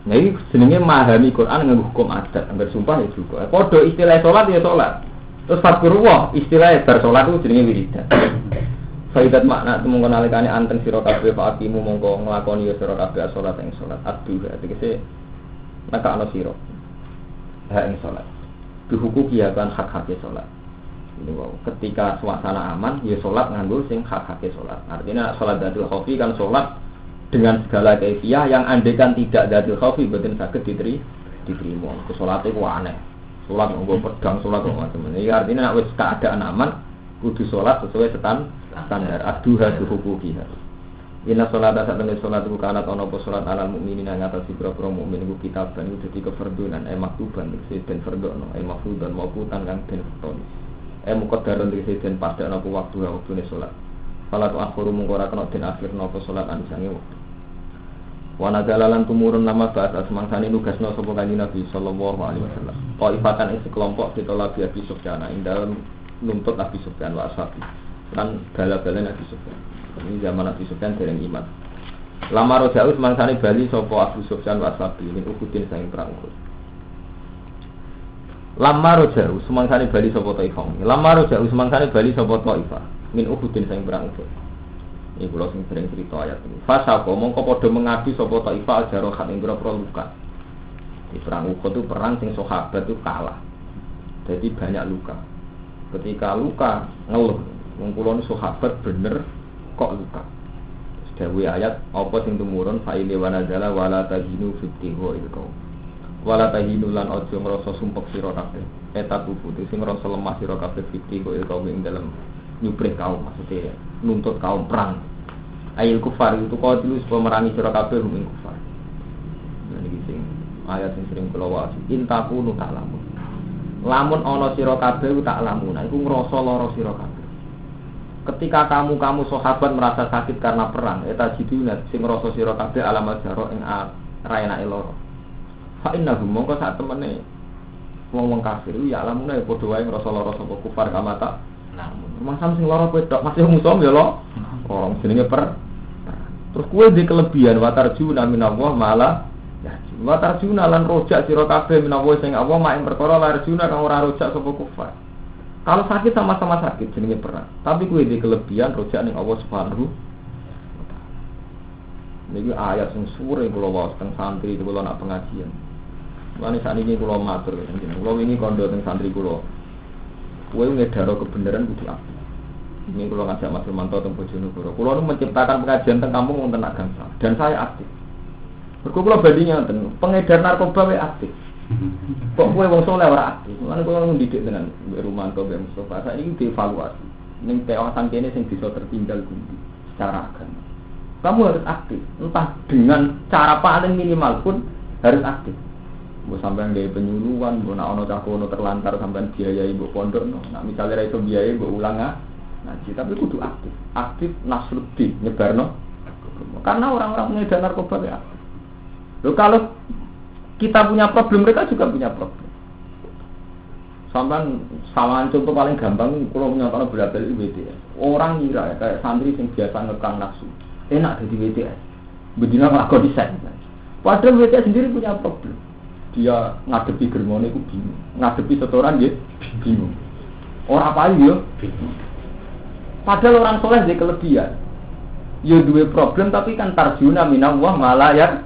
Nah ini jenenge memahami Quran nganggo hukum adat, anggar sumpah ya duka. Padha istilah salat ya salat. Terus fadkurullah, istilah bar salat itu jenenge wiridan. Faidat makna temu nalikane anten sira kabeh faatimu mongko nglakoni ya sira kabeh salat ing salat. Abduha tegese nekakno sira. Ha ing salat. Dihukum ya kan hak-hak sholat. Ini wow. Ketika suasana aman, ya sholat nganggo sing hak-hak sholat. Artinya sholat dadul khaufi kan sholat dengan segala kaifiyah yang andekan tidak dadul khaufi boten saged diterima. Ke sholat itu aneh. Sholat nganggo pedang, sholat macam-macam. Ini artinya nek wis keadaan aman, kudu sholat sesuai standar. Aduha dihukukiha. Inna sholata satene sholat iku kanat ana apa sholat alal mukminin ing atas pira-pira mukmin iku kitaban iku dadi kefardunan maktuban iki den fardono mafrudan mauqutan kang den fardoni muqaddaran iki den padha apa waktu waktune sholat salat akhuru mung ora kena den akhirna apa sholat anisange wektu wa nadalalan tumurun nama ba'da semangsane nugasna sapa kanjeng Nabi sallallahu alaihi wasallam qaifatan ing sekelompok ditolak Abi Sufyan ing dalem nuntut Abi Sufyan wa ashabi lan bala-bala Nabi Sufyan. Ini zaman Nabi Sufyan dereng iman. Lama rojau semangsane bali sapa Abu Sufyan wa ashabi min Uhudin saing perang Uhud. Lama rojau semangsane bali sapa Taifah. Lama rojau semangsane bali sapa Taifah min Uhudin saing perang Uhud. Iki kula sing sering cerita ayat ini. Fasapa mongko padha mengabdi sapa Taifah jarohat ing grogro luka. Di perang Uhud itu perang sing sahabat itu kalah. Jadi banyak luka. Ketika luka ngeluh, wong kula niku sahabat bener kok luka. Dewe ayat apa sing tumurun faile wanadzala wala tahinu fitihu ilqau. Wala tahinu lan aja ngrasa sumpek sira kabeh. Eta tubuh sing ngrasa lemah sira kabeh fitihu ilqau ing dalem nyuprih kaum maksudnya nuntut kaum perang. Ayil kufar itu kau dulu supaya merangi sira kabeh ing kufar. Nah iki sing ayat sing sering kula waca intakunu ta'lamun. Lamun ana sira kabeh tak lamun. Iku ngrasa lara sira kabeh. Ketika kamu sahabat merasa sakit karena perang, eta jiduna sing rasa sira kabeh alamat jaro ing raenake lara. Fa innahu mongko sak temene wong-wong kafir ya alamune padha wae ngrasa lara sapa kufar kamata. Masam sing lara kowe tok masih musuh ya lo. Orang jenenge terus kowe di kelebihan watarjuna minallah malah ya watarjuna lan rojak sira kabeh minallah sing Allah mak ing perkara larjuna kang ora rojak sapa kufar. Kalau sakit sama-sama sakit jenenge perang. Tapi kuwi di kelebihan rojak ning Allah Subhanahu wa taala. Niki ayat sing sure kula waos teng santri kula nak pengajian. Mulane sakniki kula matur jenengan. Kula wingi kandha teng santri kula. Kowe ngedaro kebenaran kudu aktif. Ini kula ngajak Mas Romanto teng Bojonegoro. Kula nu menciptakan pengajian teng kampung wonten Agangsa dan saya aktif. Mergo kula bandingnya ngoten, pengedar narkoba wae aktif. Kok kowe wong saleh ora aktif? Mulane kula ngendidik dengan Mbak Romanto Mbak Mustofa. Saiki dievaluasi. Ning kawasan kene sing bisa tertinggal kuwi secara agama. Kamu harus aktif, entah dengan cara paling minimal pun harus aktif. Mbok sampean gawe penyuluhan, mbok nek ana cah kono terlantar sampean biayai mbok pondokno. Nek misale ra iso biayai mbok ulang ngaji, tapi kudu aktif. Aktif nasruddin nyebarno. Karena orang-orang pengedar narkoba ya aktif. Loh kalau kita punya problem, mereka juga punya problem. Sampean samaan contoh paling gampang kalau menyatakan berabel WTS. Orang ngira ya kayak santri yang biasa ngekang nafsu. Enak jadi WTS. Bedina ngelakon desain. Padahal WTS sendiri punya problem. Dia ngadepi germone itu bingung. Ngadepi setoran dia bingung. Orang apa dia bingung. Padahal orang soleh dia kelebihan. Ya dua problem tapi kan tarjuna minallah malah ya.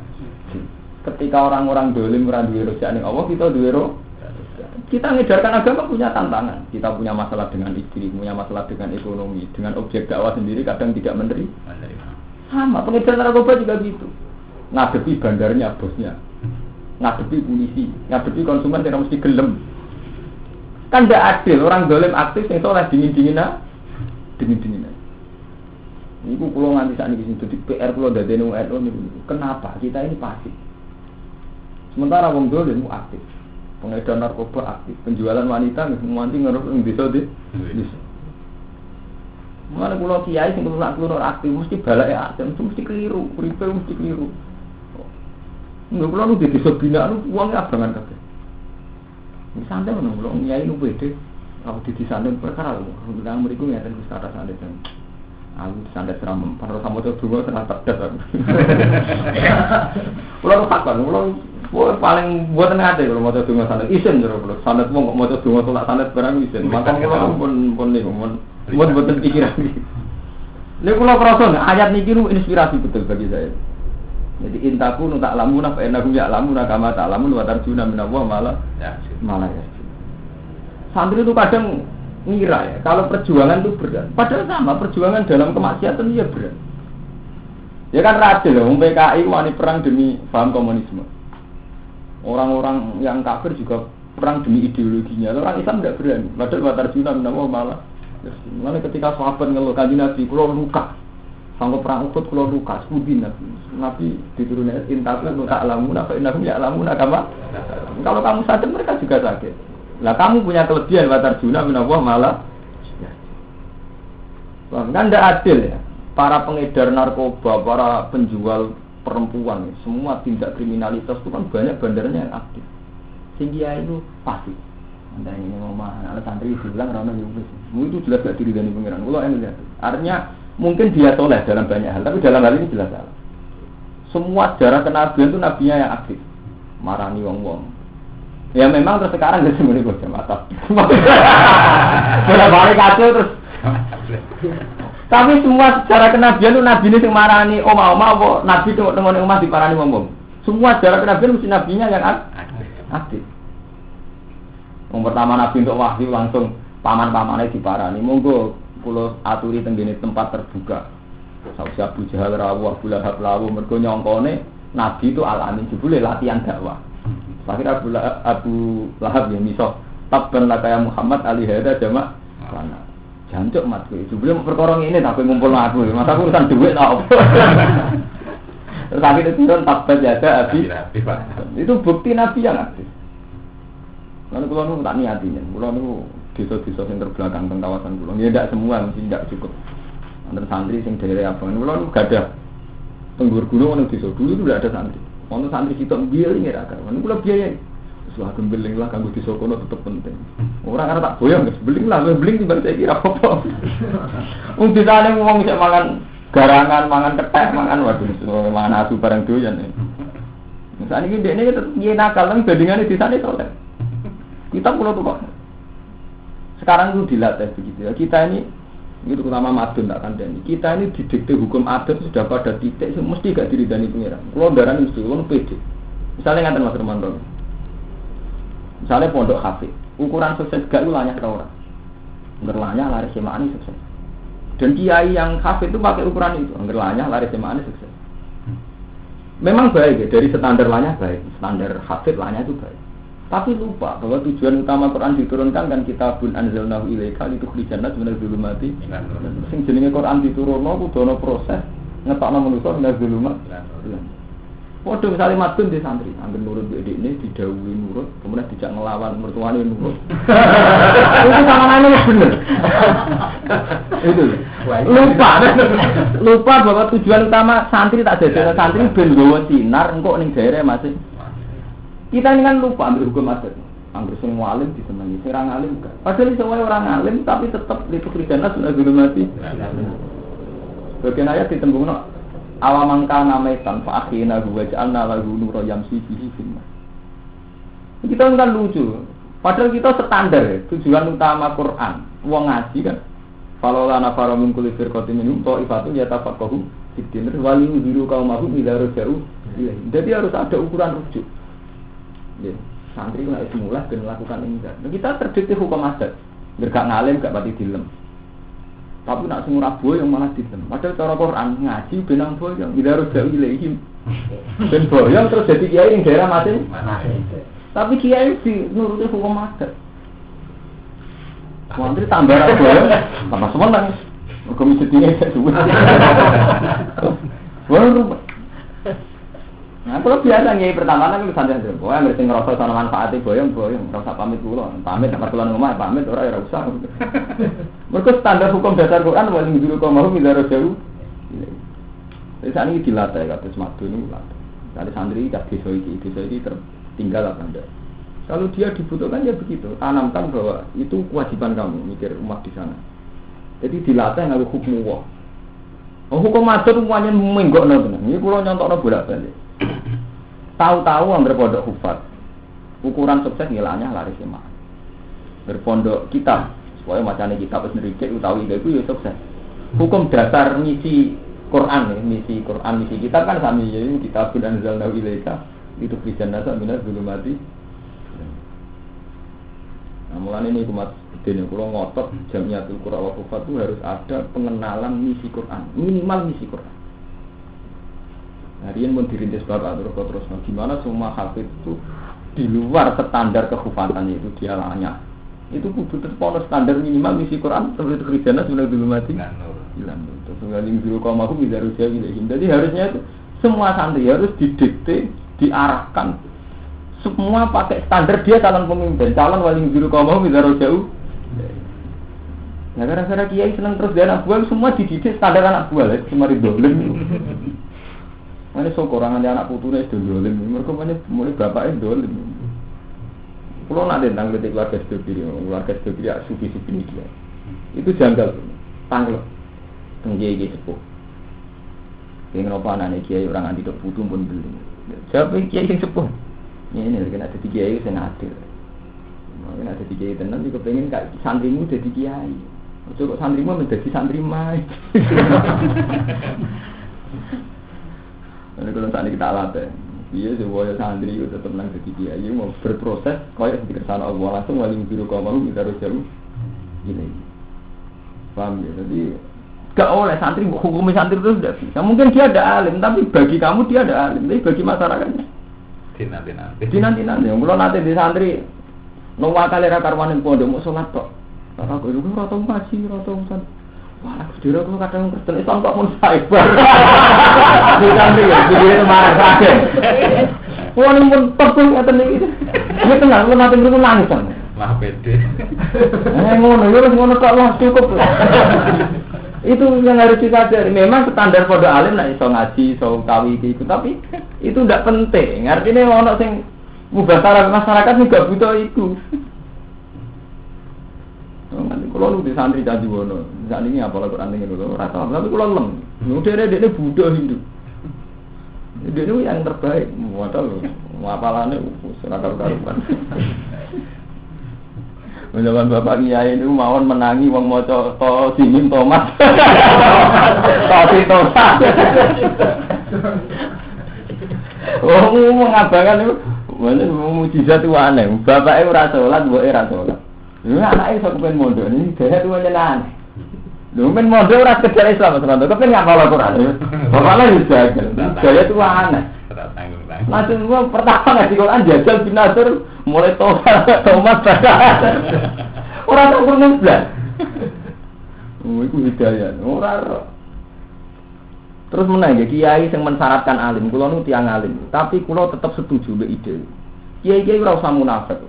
Ketika orang-orang dolim duwe rojak ning Allah, kita duwe roh. Kita ngedarkan agama punya tantangan. Kita punya masalah dengan istri, punya masalah dengan ekonomi, dengan objek dakwah sendiri kadang tidak menerima. Sama, pengedar narkoba juga gitu. Ngadepi bandarnya bosnya, ngadepi polisi, ngadepi konsumen yang mesti gelem. Kan tidak adil orang dolim aktif yang soleh dingin-dinginan. Ini pulau nganti saat ini di PR pulau dari NU kenapa kita ini pasif? Sementara wong dolim aktif, pengedar narkoba aktif, penjualan wanita nganti ngerus bisa di. Mana pulau kiai sing keluar aktif mesti balak ya, mesti keliru, kuripe mesti keliru. Nggak pulau nu di desa bina nu uangnya abangan kabeh. Misalnya mana pulau kiai nu beda, aku di desa nu perkara lu, bilang mereka nggak ada wisata sandet kan. Aku sandet seram, pada kamu tuh dua terasa terdas. Pulau fakta, pulau paling buat nggak ada kalau mau tuh dua sandet isen jero pulau sandet mau tuh dua tolak sandet barang isen. Maka pulau pun nih buat pikiran. Ini pulau perasaan ayat niki nu inspirasi betul bagi saya. Jadi intaku nu tak lamun apa enaku ya lamun agama tak lamun wa tarjuna minallah malah ya. Santri itu kadang ngira ya, kalau perjuangan itu berat. Padahal sama, perjuangan dalam kemaksiatan itu ya berat. Ya kan radil, PKI wani perang demi paham komunisme. Orang-orang yang kafir juga perang demi ideologinya. Orang Islam tidak berani. Padahal watarjuna minallah malah. Mulai ketika sahabat ngeluh kanjeng Nabi, kulo luka. Sanggup perang Uhud kulo luka, sepudin Nabi diturunkan intaku tak lamun apa innakum ya lamun agama. Kalau kamu sakit mereka juga sakit. Lah kamu punya kelebihan watarjuna minallah malah. Kan tidak adil ya. Para pengedar narkoba, para penjual perempuan, semua tindak kriminalitas itu kan banyak bandarnya yang aktif. Sehingga itu pasti. Anda ini ngomong anak santri bilang rana yubis. Itu jelas gak diri dari pengiran. Kalau yang lihat, artinya mungkin dia soleh dalam banyak hal, tapi dalam hal ini jelas salah. Semua sejarah kenabian itu nabinya yang aktif, marani wong-wong. Ya memang terus sekarang nggak semuanya gue jamaah. Boleh balik kacau terus. Tapi semua sejarah kenabian itu nabi ini yang marani oma-oma, nabi tengok-tengok omah diparani wong-wong. Semua sejarah kenabian mesti nabinya yang aktif. Yang pertama nabi untuk wahyu langsung paman-pamannya diparani. Monggo pulau aturi tenggine tempat terbuka. Saus Abu Jahal rawuh, Abu Lahab rawuh, mergo nyongkone nabi itu alamin jebule latihan dakwah. Akhirnya Abu Lahab yang misal tabban laka ya Muhammad alihada jamak mana jancuk mat kowe jebule perkara ngene tak kowe ngumpul aku masa aku urusan dhuwit ta opo. Terus akhirnya turun tabbat jada abi. Itu bukti nabi yang aktif. Lalu kula nu tak niatinya, kula nu desa-desa sing terbelakang teng kawasan kula. Ya ndak semua mesti ndak cukup. Wonten santri sing daerah abangan kula nu gadah tenggur gunung ono desa dulu itu ndak ada santri. Ono santri sitok biyeling ya kan. Mun kula biaya wis lah gembeling lah kanggo desa kono tetep penting. Ora karena tak boyong wis beling lah, beling timbang saya kira apa. Wong desane wong sik mangan garangan, mangan kethek, mangan waduh mangan asu bareng doyan. Misalnya iki dekne tetep yen nakal nang bandingane desane soleh. Kita pulau tuh kok. Sekarang itu dilatih begitu ya. Kita ini itu utama madun tak kandani. Kita ini didikte hukum adat sudah pada titik mesti gak diridani pengiran. Kalau darah mesti, kalau pede. Misalnya nganten Mas Romanto. Misalnya pondok hafid, ukuran sukses gak ulanya tau ora? Ngerlanya lari semani sukses. Dan kiai yang hafid itu pakai ukuran itu, ngerlanya lari semani sukses. Memang baik ya, dari standar lanya baik, standar hafid lanya itu baik. Tapi lupa bahwa tujuan utama Quran diturunkan kan kitabun anzalnahu ilaika litukhrijan nas minadz zulumati. Sing jenenge Quran diturunno kudu ana proses ngetokno manusa minadz zulumat. Padha misale madun di santri, anggen nurut dhekne didhawuhi nurut, kemudian dijak ngelawan mertuane nurut. Itu samanane bener. Itu. Lupa bahwa tujuan utama santri tak dadekno santri ben nggawa sinar engko ning daerah masih. Kita ini kan lupa ambil hukum adat. Anggur sing walim disenangi, sing ora alim enggak. Padahal iso wae orang alim tapi tetap itu kriteria sudah guru mati. Bagian ayat ditembungno awamangka namaitan fa akhina wa ja'alna lahu nura yamsi bihi fil. Kita kan lucu. Padahal kita standar ya, tujuan utama Quran. Wong ngaji kan. Kalau lana para min kulli firqatin minhum ta'ifatu yatafaqahu fid din wa liyu qaumahum ila raja'u. Jadi harus ada ukuran rujuk. Ya, santri harus mulai dan melakukan ini. Nah, kita terdikte hukum adat, gak ngalim, gak pati dilem. Tapi nak semua boyong malah dilem. Padahal cara Quran ngaji benang boyong, tidak harus jauh ilahim. Ben boyong terus jadi kiai yang daerah masing. Tapi kiai di nuruti hukum adat. Santri tambah boyong, tambah semua nangis. Hukum sedihnya saya sebut. Baru. Nah, kalau biasa nggih pertama kan santai aja. Pokoke ngerti ngrasa ana manfaate boyong, ngrasa pamit kula. Pamit nek kula ngomah pamit ora ya usah. Mergo standar hukum dasar Quran wal ngiru kok mau midaro jauh. Wis ani dilatih kados madu niku latih. Kali santri dak desa iki tertinggal apa ndak. Kalau dia dibutuhkan ya begitu. Tanamkan bahwa itu kewajiban kamu mikir umat di sana. Jadi dilatih nganggo hukum Allah. Hukum adat semuanya menggokno tenan. Iki kula nyontokno bolak-balik. Tahu-tahu anggere pondok hufat. Ukuran sukses ngilangnya lari semak. Berpondok kitab, supaya macane kitab wis nricik utawi iku ya sukses. Hukum dasar misi Quran ya, misi Quran, misi kitab kan sami ya, kitab anzalnahu ilaika itu krijan nasa minaz zulumati. Nah, mulane ini umat dene kula ngotot Jamiatul Qur'an wa Hufat itu harus ada pengenalan misi Quran, minimal misi Quran. Harian pun dirintis bapak terus gimana semua hafid itu di luar standar kehufatannya itu dia layak. Itu kudu terpono standar minimal misi Quran seperti itu Kristana sudah dulu mati. Hilang. Terus ngalim dulu kaum aku bisa rusia wilayah. Jadi harusnya itu semua santri harus didikte, diarahkan. Semua pakai standar dia calon pemimpin, calon wali guru kaum aku bisa rusia. Nah gara-gara kiai senang terus dia anak buah semua dididik standar anak buah, cuma didolim. Mana sok orang anak putune itu dolim, mereka mulai bapaknya dolim. Kalau nak tentang keluarga sedekiri, sufi-sufi ini dia, itu janggal, tanggal, tenggiai sepuh. Dengan apa anak kiai orang anti dok putu pun beli. Siapa kiai yang sepuh? Ini kan ada tiga kiai yang adil. Mungkin ada tiga kiai tenan juga pengen kayak santrimu jadi kiai. Coba santrimu menjadi santri mai. Ini kalau saat ini kita latih, dia sebuah santri itu tetap nang jadi kiai mau berproses, kau yang dikersana Allah langsung wali biru kau mau kita harus jauh, gini, paham ya? Jadi gak oleh santri hukum santri itu sudah bisa. Mungkin dia ada alim, tapi bagi kamu dia ada alim, tapi bagi masyarakatnya, dinanti. Yang kalau nanti di santri, nunggu kali rakarwanin pondok mau sholat kok, kalau aku itu rata ngaji, rata santri. Wah, dira aku kadang Kristen Islam kok mun cyber. Dikandri ya, dikira marah saja. Wah, ini pun tepung ngeten iki. Iki tenang, mun nate mriku langsung. Lah pede. Ngono, ya wis ngono kok wah cukup. Itu yang harus disadari. Memang standar pondok alim nek iso ngaji, iso utawi iki, tapi itu ndak penting. Artinya ono sing mubasarah masyarakat juga butuh itu. Nanti kalau lu di santri jadi bono, saat ini apa lagu aneh itu rata, tapi kalau lem, udah dia Buddha Hindu, dia itu yang terbaik, modal, apalannya seragam karuan. Menjaman bapak kiai itu mawon menangi wong maca to Simin Thomas, to Thomas. Oh, mengabarkan itu Mana mujizat itu aneh. Bapaknya ora salat, mboke ora salat. Lha anake iso kepen mondok ini dhewe tuh aneh. Lho men mondok ora sekedar Islam Mas Rondo, kepen ngapal Al-Qur'an. Bapaknya wis jagal. Gaya itu aneh. Tanggung-tanggung. Langsung gua pertama ngaji Quran jajal binatur mulai tomat ora tau kurang blas. Iku hidayah. Ora. Terus meneh nggih kiai sing mensyaratkan alim, kula nu tiyang alim, tapi kula tetap setuju mbek ide. Kiai-kiai ora usah munafik.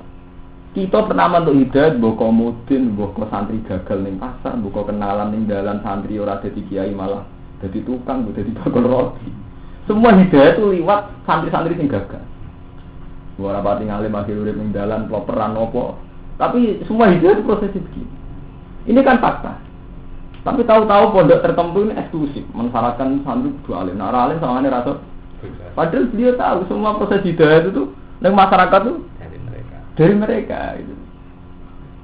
Kita pernah untuk hidayah mbok komodin, mbok santri gagal ning pasar, mbok kenalan ning dalan santri ora dadi kiai malah dadi tukang, mbok dadi bakul roti. Semua hidayah itu liwat santri-santri sing gagal. Ora pati ngalim akhir urip ning dalan peran opo. Tapi semua hidayah itu proses begini. Ini kan fakta. Tapi tahu-tahu pondok tertentu ini eksklusif, mensyaratkan santri kudu alim. Nah, alim sawangane ra iso. Padahal beliau tahu semua proses hidayah itu ning masyarakat itu dari mereka itu.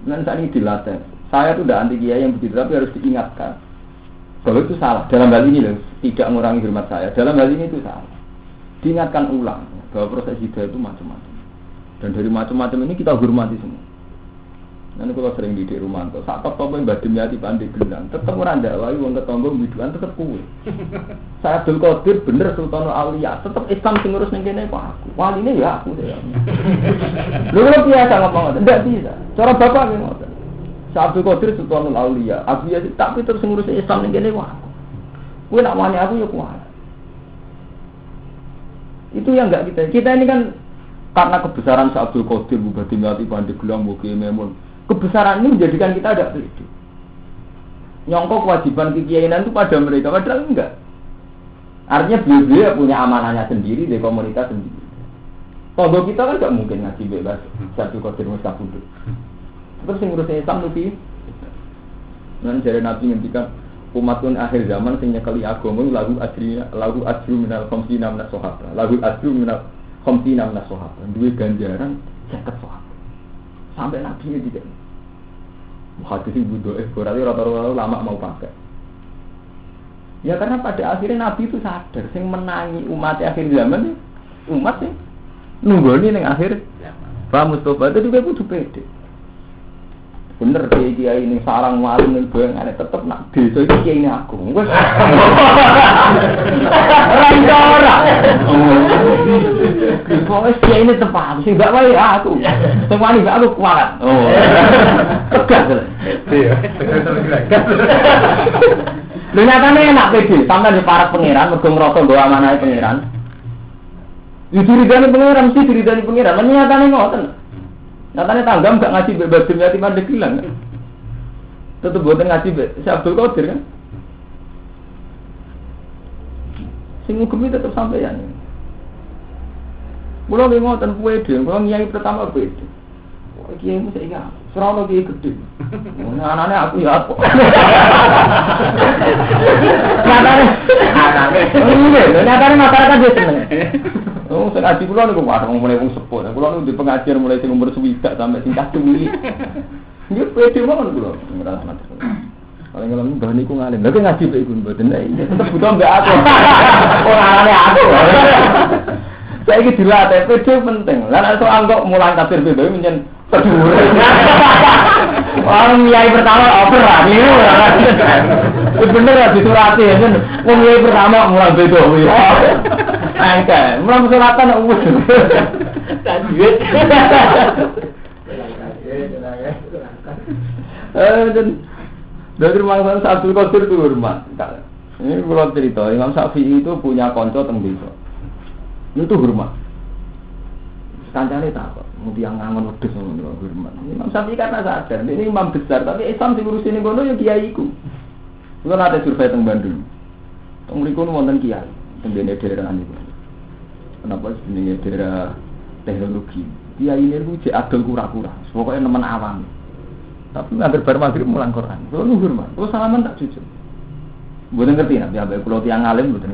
Dan saat ini dilatih. Saya tuh udah anti kiai yang begitu, tapi harus diingatkan. Kalau itu salah, dalam hal ini loh, tidak mengurangi hormat saya. Dalam hal ini itu salah. Diingatkan ulang bahwa proses hidayah itu macam-macam. Dan dari macam-macam ini kita hormati semua. Nanti kalau sering di rumah tuh, saat apa yang badim yati pandai gelang, tetap orang dakwai, wong ketonggo biduan tetap kue. Saya Abdul Qadir bener Sultanul Auliya, tetap Islam sing ngurus ning kene kok aku. Wali ini ya aku deh. Lu kalau biasa ngomong tidak bisa. Cara bapak ngoten. Saya Abdul Qadir Sultanul Auliya, aku ya tapi terus ngurus Islam ning kene kok aku. Kowe nak wani aku ya kuat. Itu yang enggak kita ini kan karena kebesaran Syekh Abdul Qadir Badim Yati pandai gelang Mugi Memun. Kebesaran ini menjadikan kita ada pede. Nyongkok kewajiban kekiainan itu pada mereka, padahal enggak. Artinya beliau punya amanahnya sendiri, di komunitas sendiri. Kalau kita kan enggak mungkin ngaji bebas, satu kodir mustafudul. Terus yang ngurusnya Islam lebih. Dan jari Nabi ngendikan umatun akhir zaman sing nyekeli agama lagu ajru minal khamsina minas sahabat. Lagu ajru minal khamsina minas sahabat. Duwe ganjaran 50 sahabat. Sampai Nabi ini tidak. Hadis ibu doa, berarti rata-rata lama mau pakai. Ya karena pada akhirnya Nabi itu sadar, sing menangi umat akhir zaman umat sih nunggoni ning akhir. Pak Mustafa itu juga butuh pede. Bener kiai ini sarang warung ning boyong ana tetep nak desa iki kiai ini aku. Wes. Ora. Wes kiai ini tepat, sing gak wae aku. Sing wani gak aku kuat. Oh. Tegas. Iya. Lha nyatane enak pede, sampeyan di para pangeran mergo ngrasa nggawa amanahe pangeran. Diridani pangeran mesti diridani pangeran, lan nyatane ngoten. Nyatane tanggam gak ngaji Badim Yati pandai gelang kan. Tetep boten ngaji Syekh Abdul Qadir kan. Sing ngugemi tetep sampeyan. Mula ngoten pede, kula nyai pertama pede. Kiai mesti iki serono kiai gede. Anane aku ya apa. Nyatane masyarakat wis seneng. Oh, sing adi kula niku warung mulai wong sepuh. Kula niku di pengajian mulai sing umur 20 sampai sing kadung iki. Nggih pede mawon kula. Paling ngelem mbah niku ngalim. Lha ngaji mbek iku mboten. Tetep butuh mbek aku. Ora anane aku. Saiki dilatih pede penting. Lah nek anggok mulang kafir pede menjen peduli. Orang kiai pertama over lah niku. Bener ya disurati ya kan. Wong kiai pertama mulang beda. Angka, mulang suratan wis. Tajwid. Dari Imam Abdul Qadir itu hormat. Ini kalau cerita, Imam Syafi'i itu punya konco teng desa. Itu hormat. Kancane takut, mesti yang ngangon wedhus ngono hormat. Imam Syafi'i karena sadar, ini imam besar, tapi Islam sing ngurusin ngono ya kiaiku. Kulo nate survei teng Bandung. Teng mriku wonten kiai, teng daerah niku. Kenapa jenenge daerah teknologi? Kiai ini ku jek adol kura-kura, pokoke nemen awam. Tapi ngantar bar magrib mulang Quran. Kulo nu hormat, kulo salaman tak jujur. Mboten ngerti nek piye kulo tiyang alim mboten.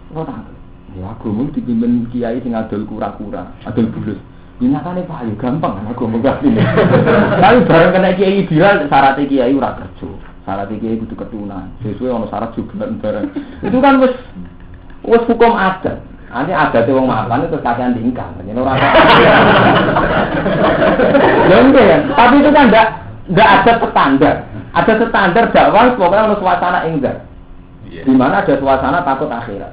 Kulo tak ya agama dipimpin kiai sing adol kura-kura, adol bulus. Nyatane Pak yo gampang agama gak ini. Tapi bareng kena kiai viral syarat kiai ora kerja. Syarat kiai kudu ketunan. Sesuai ono syarat jubalan bareng. Itu kan wis hukum adat. Nanti ada tuh wong mapan itu kasihan tingkah, jadi orang. Ya, tapi itu kan enggak ada standar. Ada standar dakwah pokoknya ono suasana enggak. Di mana ada suasana takut akhirat.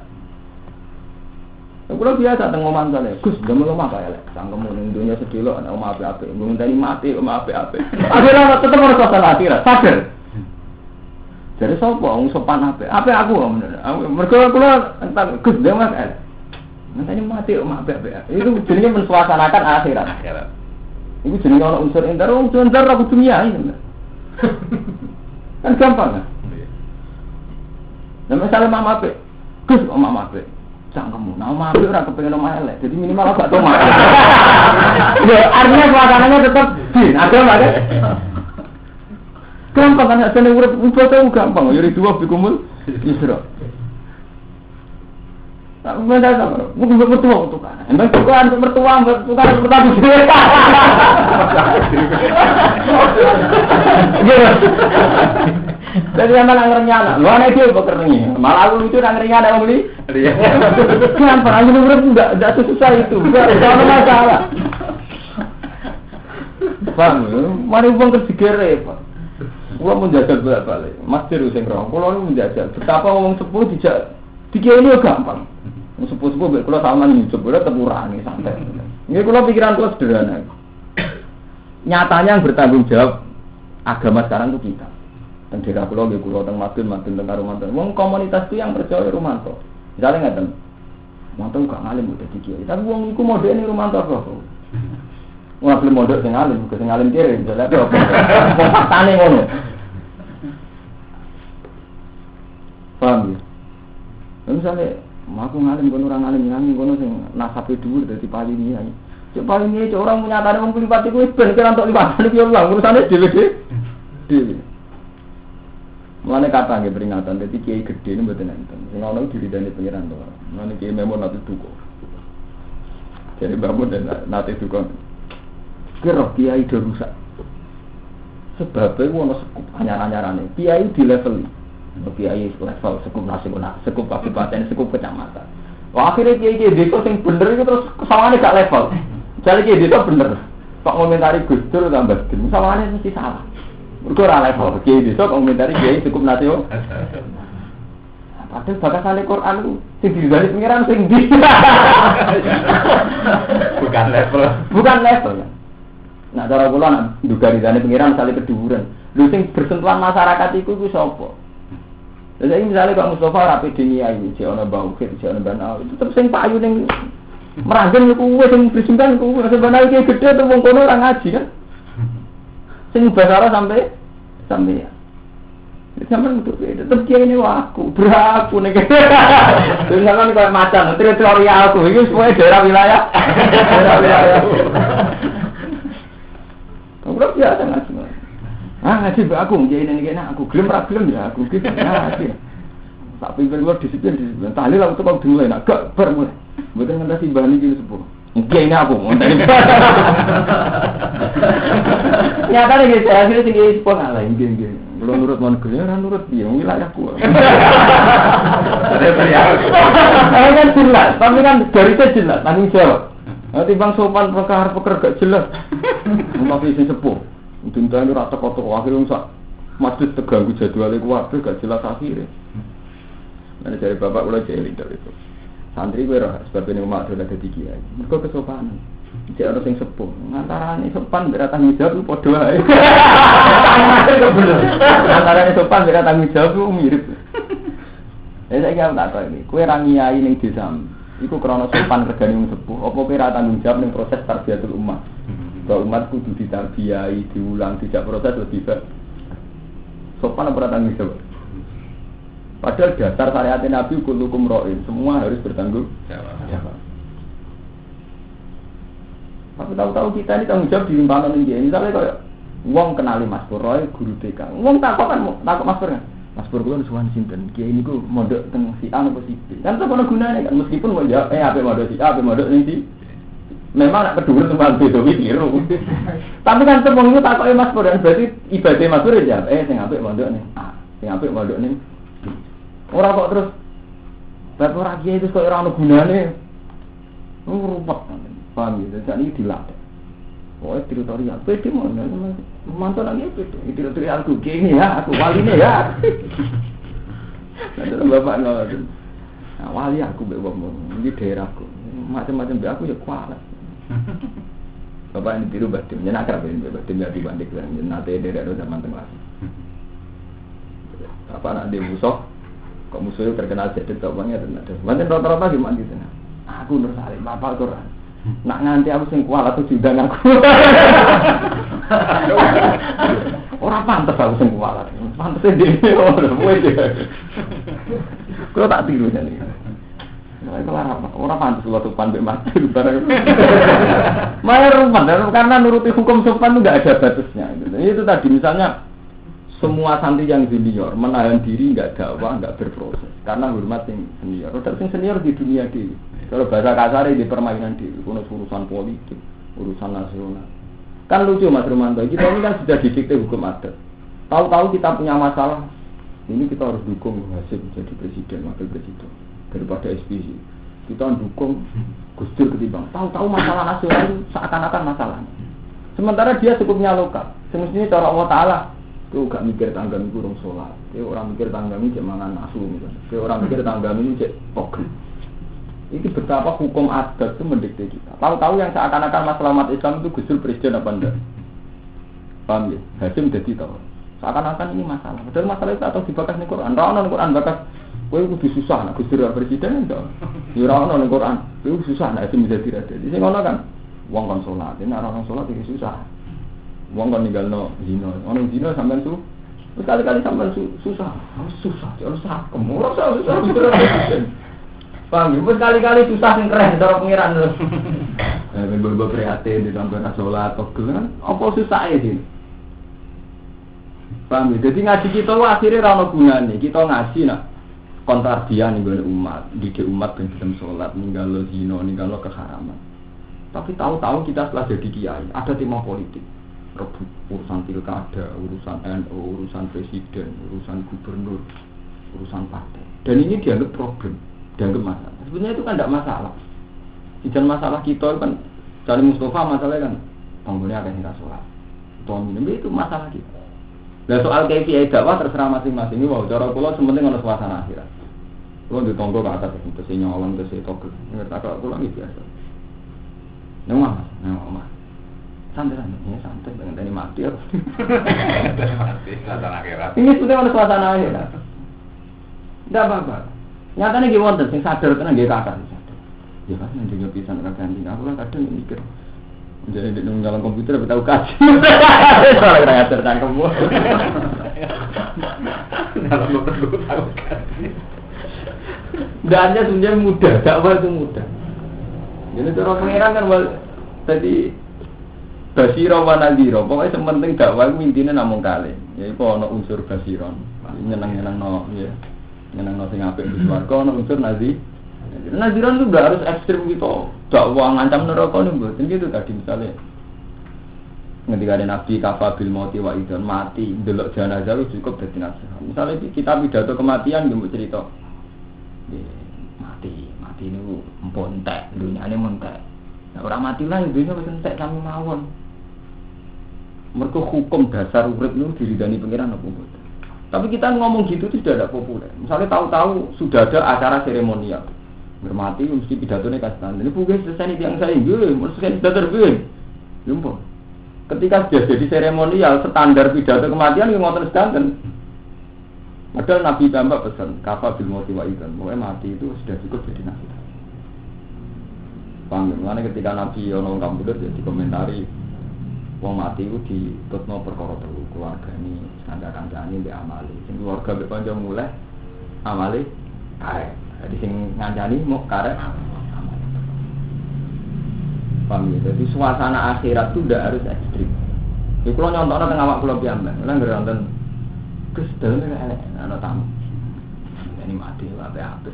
Kalau biasa teng oman tane, Gus, ndemel omah kae lek. Sangkemu ning dunya sedelo ana omah apik-apik, ngenteni mati omah apik-apik. Akhirnya tetep ora suasana akhirat, sadar. Jadi sapa wong sopan apik? Apik aku kok bener. Mergo kula entar Gus ndemel kae. Ngenteni mati omah apik-apik. Itu jenenge mensuasanakan akhirat. Iku jenenge ana unsur entar, unsur entar aku dunia ini. Kan gampang kan? Nah misalnya mama apik, Gus kok mama apik? Cangkemmu, nama apik ora kepengen omah elek, jadi minimal agak tomah. Ya artinya suasananya tetap din, ada enggak kan? Gampang kan, asal urip ibadah gampang, yuri dua bikumul isra. Tak benda sama, mungkin bertua untuk kan. Emang bukan untuk bertua, bukan untuk bertamu sendiri. Jadi yang malah ngerenyana, lu aneh dia bekerja. Malah lu itu yang ngerenyana om li. Kenapa? Aja menurut enggak susah itu, enggak ada masalah. Paham? Mari uang tersigere, Pak. Gua menjajal balik, masjid useng rong. Kalau lu menjajal, betapa ngomong sepuh dijak, tiga ini gampang. Sepuh-sepuh, kalau sama nih, coba tepurangi santai. Ini kalau pikiran gua sederhana. Nyatanya yang bertanggung jawab agama sekarang itu kita. Teng daerah kula nggih kula teng Madun teng Karumanten. Wong komunitas itu yang percaya Rumanto. Misale ngaten. Mantu gak ngalim udah dikira. Tapi wong iku modene Rumanto apa? Wong gelem mondok sing alim, sing alim kire jare apa? Wong faktane ngono. Paham ya? Misale aku ngalim kono ora ngalim nyanyi kono sing nasabe dhuwur dadi palini ae. Cek palini cek orang menyatane wong liwat iku wis ben kira entuk liwatan iki lho urusane dhewe-dhewe. Mulane kata nggih peringatan dadi kiai gedhe niku mboten enten. Sing ana diridani pengiran to. Mulane kiai memon nate duka. Jadi bangun dan nate duka. Kira kiai do rusak. Sebab iku ana sekup anyar-anyarane. Kiai di level kiai level sekup nasional, sekup kabupaten, sekup kecamatan. Wah akhirnya kiai desa sing bener itu terus kesalahannya gak level. Jadi kiai desa bener. Kok ngomentari Gus Dur tambah gen, kesalahannya mesti salah. Mergo ora level kiai desa kok ngomentari kiai sekup nasional. Padahal bakasane Quran ku sing diridani pengiran sing ndi. Bukan level. Bukan level. Nah cara kula nak nduga ridane pengiran sale keduren. Lho sing bersentuhan masyarakat iku sapa? Jadi misalnya Pak Mustafa rapi dunia ini, si orang bau kir, si orang banal, itu tetap sing payu neng meranggen kuwe, sing bersimpan kuwe, sebenarnya kayak gede tuh mengkono orang ngaji kan, sing basara sampai ya, zaman itu tetap dia ini waku, beraku nih, misalkan kayak macan, teritorial aku, ini semuanya daerah wilayah, kamu biasa ngaji. Ngaji mbak aku, jadi ini aku gelem ya, aku gitu ngaji. Tak pimpin luar disiplin. Tahlil aku tuh kalau dimulai, nak gak bermulai. Betul ngentasi bahan ini sepuluh. Mungkin ini aku, ngentasi. Nyata nih saya hasilnya tinggi sepuluh ngalah, mungkin. Belum nurut mau negeri, orang nurut dia, wilayahku. Kan jelas, tapi kan garisnya jelas, tanggung jawab. Nanti bang sopan peker gak jelas. Tapi isi sepuh. Tuntutan itu rata kotor, akhirnya masjid terganggu jadwalnya kuwabe gak jelas akhirnya. Nanti dari bapak ulah jeli dari itu. Santri gue roh sebab ini umat sudah jadi kiai. Mereka kesopanan. Cek orang yang sepuh. Antaranya sopan berat tanggung jawab itu podo aja. Antaranya sopan berat tanggung jawab itu mirip. Saya kira tak tahu ini. Kue rangiai ning desa. Iku krono sopan regane wong sepuh. Apa kira tanggung jawab ning proses tarbiyatul ummah. Bahwa umat kudu ditarbiyai, diulang, tidak proses lebih baik. Sopan apa tanggung jawab? Padahal dasar syariat Nabi kullukum ra'in, semua harus bertanggung jawab. Tapi tahu-tahu kita ini tanggung jawab dilimpahkan ini. Misalnya kayak wong kenali Mas Pur, Roy guru TK. Wong takut Mas Pur kan? Mas Pur kula suwan sinten? Kiai niku mondok teng si A apa si B. Kan apa gunane kan meskipun mau jawab ape mondok si A, ape mondok ning si. Memang nak kedua tempat beda keliru. Tapi kan semua itu takoke Mas Pur, berarti ibadah Mas Pur ya sing apik mondok ning A, sing apik mondok ning. Ora kok terus bapak ora kiai itu kok ora ono gunane. Rumput, paham gitu. Jadi ini dilatih. Oh, teritorial. Pede mana? Mantan lagi pede. Teritorial aku gini ya, aku wali nih ya. Nanti bapak nol. Nah, wali aku bebas ini daerahku. Macam-macam be aku ya kualat. Bapak ini tiru batin, jangan akrab ini batin jadi bandik kan. Nanti daerah itu zaman tengah. Apa nak dia musuh? Kok musuhnya terkenal jadi tak bangnya dan ada. Macam rata-rata gimana gitu nah. Aku Nur Salim, apa Quran? Nak nganti aku sing kualat tuh diundang aku. Orang pantas aku sing kualat. Pantasnya dia orang wes. Kalau tak tiru jadi. Orang pantas kalau sopan mati barang. Mayar rumah karena nuruti hukum sopan itu nggak ada batasnya. Itu tadi misalnya semua santri yang senior menahan diri nggak dakwah nggak berproses karena hormat yang senior. Udah yang senior di dunia di kalau bahasa kasar di permainan di urusan politik, urusan nasional. Kan lucu Mas Romanto, kita ini kan sudah didikte hukum adat. Tahu-tahu kita punya masalah, ini kita harus dukung Hasim jadi presiden, wakil presiden daripada SPC. Kita dukung Gus Dur ketimbang. Tahu-tahu masalah nasional itu seakan-akan masalahnya. Sementara dia cukupnya lokal. Semestinya cara Allah Taala itu gak mikir tanggami kurung sholat. Dia orang mikir tanggami cek mangan nasu misalnya. Dia orang mikir tanggami cek pogel. Ini betapa hukum adat itu mendikte kita. Tahu-tahu yang seakan-akan masalah umat Islam itu Gus Dur presiden apa enggak? Paham ya? Hasim jadi tahu. Seakan-akan ini masalah. Padahal masalah itu atau dibakas di Quran. Rana di Quran bakas. Kowe kudu susah nak Gus Dur presiden enggak. Ya ora ono ning Quran. Kowe susah nak Hasim jadi raja. Di sing ngono kan wong kon salat, nek ora ono salat iki susah. Wong kon ninggalno zina. Ono zina sampean su. Terus kali-kali sampean susah. Susah, harus sakem. Ora susah presiden. Paham, wis kali-kali susah sing keren cara pengiran lho. Ben bobo prihatin di sampean salat kok kan apa susah ya sih. Paham, jadi ngaji kita akhirnya ra ono gunane. Kita ngaji nak kontrak dia nih umat, didik umat ben gelem salat, ninggalo zina, ninggalo keharaman. Tapi tahu-tahu kita setelah jadi kiai, ada tema politik. Rebut urusan pilkada, urusan NU, urusan presiden, urusan gubernur, urusan partai. Dan ini dianggap problem, dianggap masalah. Sebenarnya itu kan tidak masalah. Tidak masalah kita kan, cari Mustafa masalahnya kan, tanggungnya akan tidak sholat. Itu masalah kita. Nah soal KPI dakwah terserah masing-masing. Wow, cara kula sementing ana suasana akhirat. Kula di tonggo ke atas itu nyolong ke togel. Ngerti tak kula iki biasa. Nang omah. Santai-santai, santai pengen tani mati aku. Mati suasana akhirat. Ini sudah ana suasana akhirat. Ndak apa-apa. Nyatane nggih wonten sing sadar tenan nggih kakak sadar. Ya kan njenengan pisan ora ganti. Aku lah kadang mikir jadi di dalam komputer tapi tahu kaji. Kalau kita ngajar cangkemmu. Dalam komputer tahu kaji. Dannya sebenarnya mudah, dakwah itu mudah. Jadi cara pengiran kan tadi basiro wa nadhiro. Pokoknya sementing dakwah itu intinya namung kali. Ya iku ana unsur basiron. Nyeneng-nyenengno ya. Nyenengno sing apik di swarga ana unsur nadhi. Naziran itu udah harus ekstrim gitu. Dakwah ngancam neraka nih buat gitu tadi misalnya. Ketika ada Nabi kafabil mauti wa idan mati, delok jenazah itu cukup dadi nasihat. Misalnya kita pidato kematian nggih cerita. Mati ini montek, dunyane montek. Nah, orang mati lah dunya wis entek kami mawon. Mergo hukum dasar urip niku diridani pangeran apa mboten. Tapi kita ngomong gitu itu sudah tidak populer. Misalnya tahu-tahu sudah ada acara seremonial. Bermati mesti pidatonya kasih. Ini bukan selesai yang saya ingin, mesti selesai pidato begini. Jumpa. Ketika sudah jadi seremonial, standar pidato kematian yang ngotot sedanten. Padahal Nabi tambah pesan, kafa bil mauti wa idan. Pokoknya mati itu sudah cukup jadi nasihat. Paham? Karena ketika Nabi ono kambulet ya dikomentari, wong mati itu ditutno perkara telu keluarga ini, standar-standarane mbek amali. Sing keluarga mbek kanca mulai amali kae. Jadi sing ngancani mau karek paham ya? Jadi suasana akhirat itu tidak harus ekstrim. Ya kalau nyontohnya tengah awak pulau piyambak, kalau nggak nonton Gus dalamnya elek, ada tamu. Ini mati, apa-apa.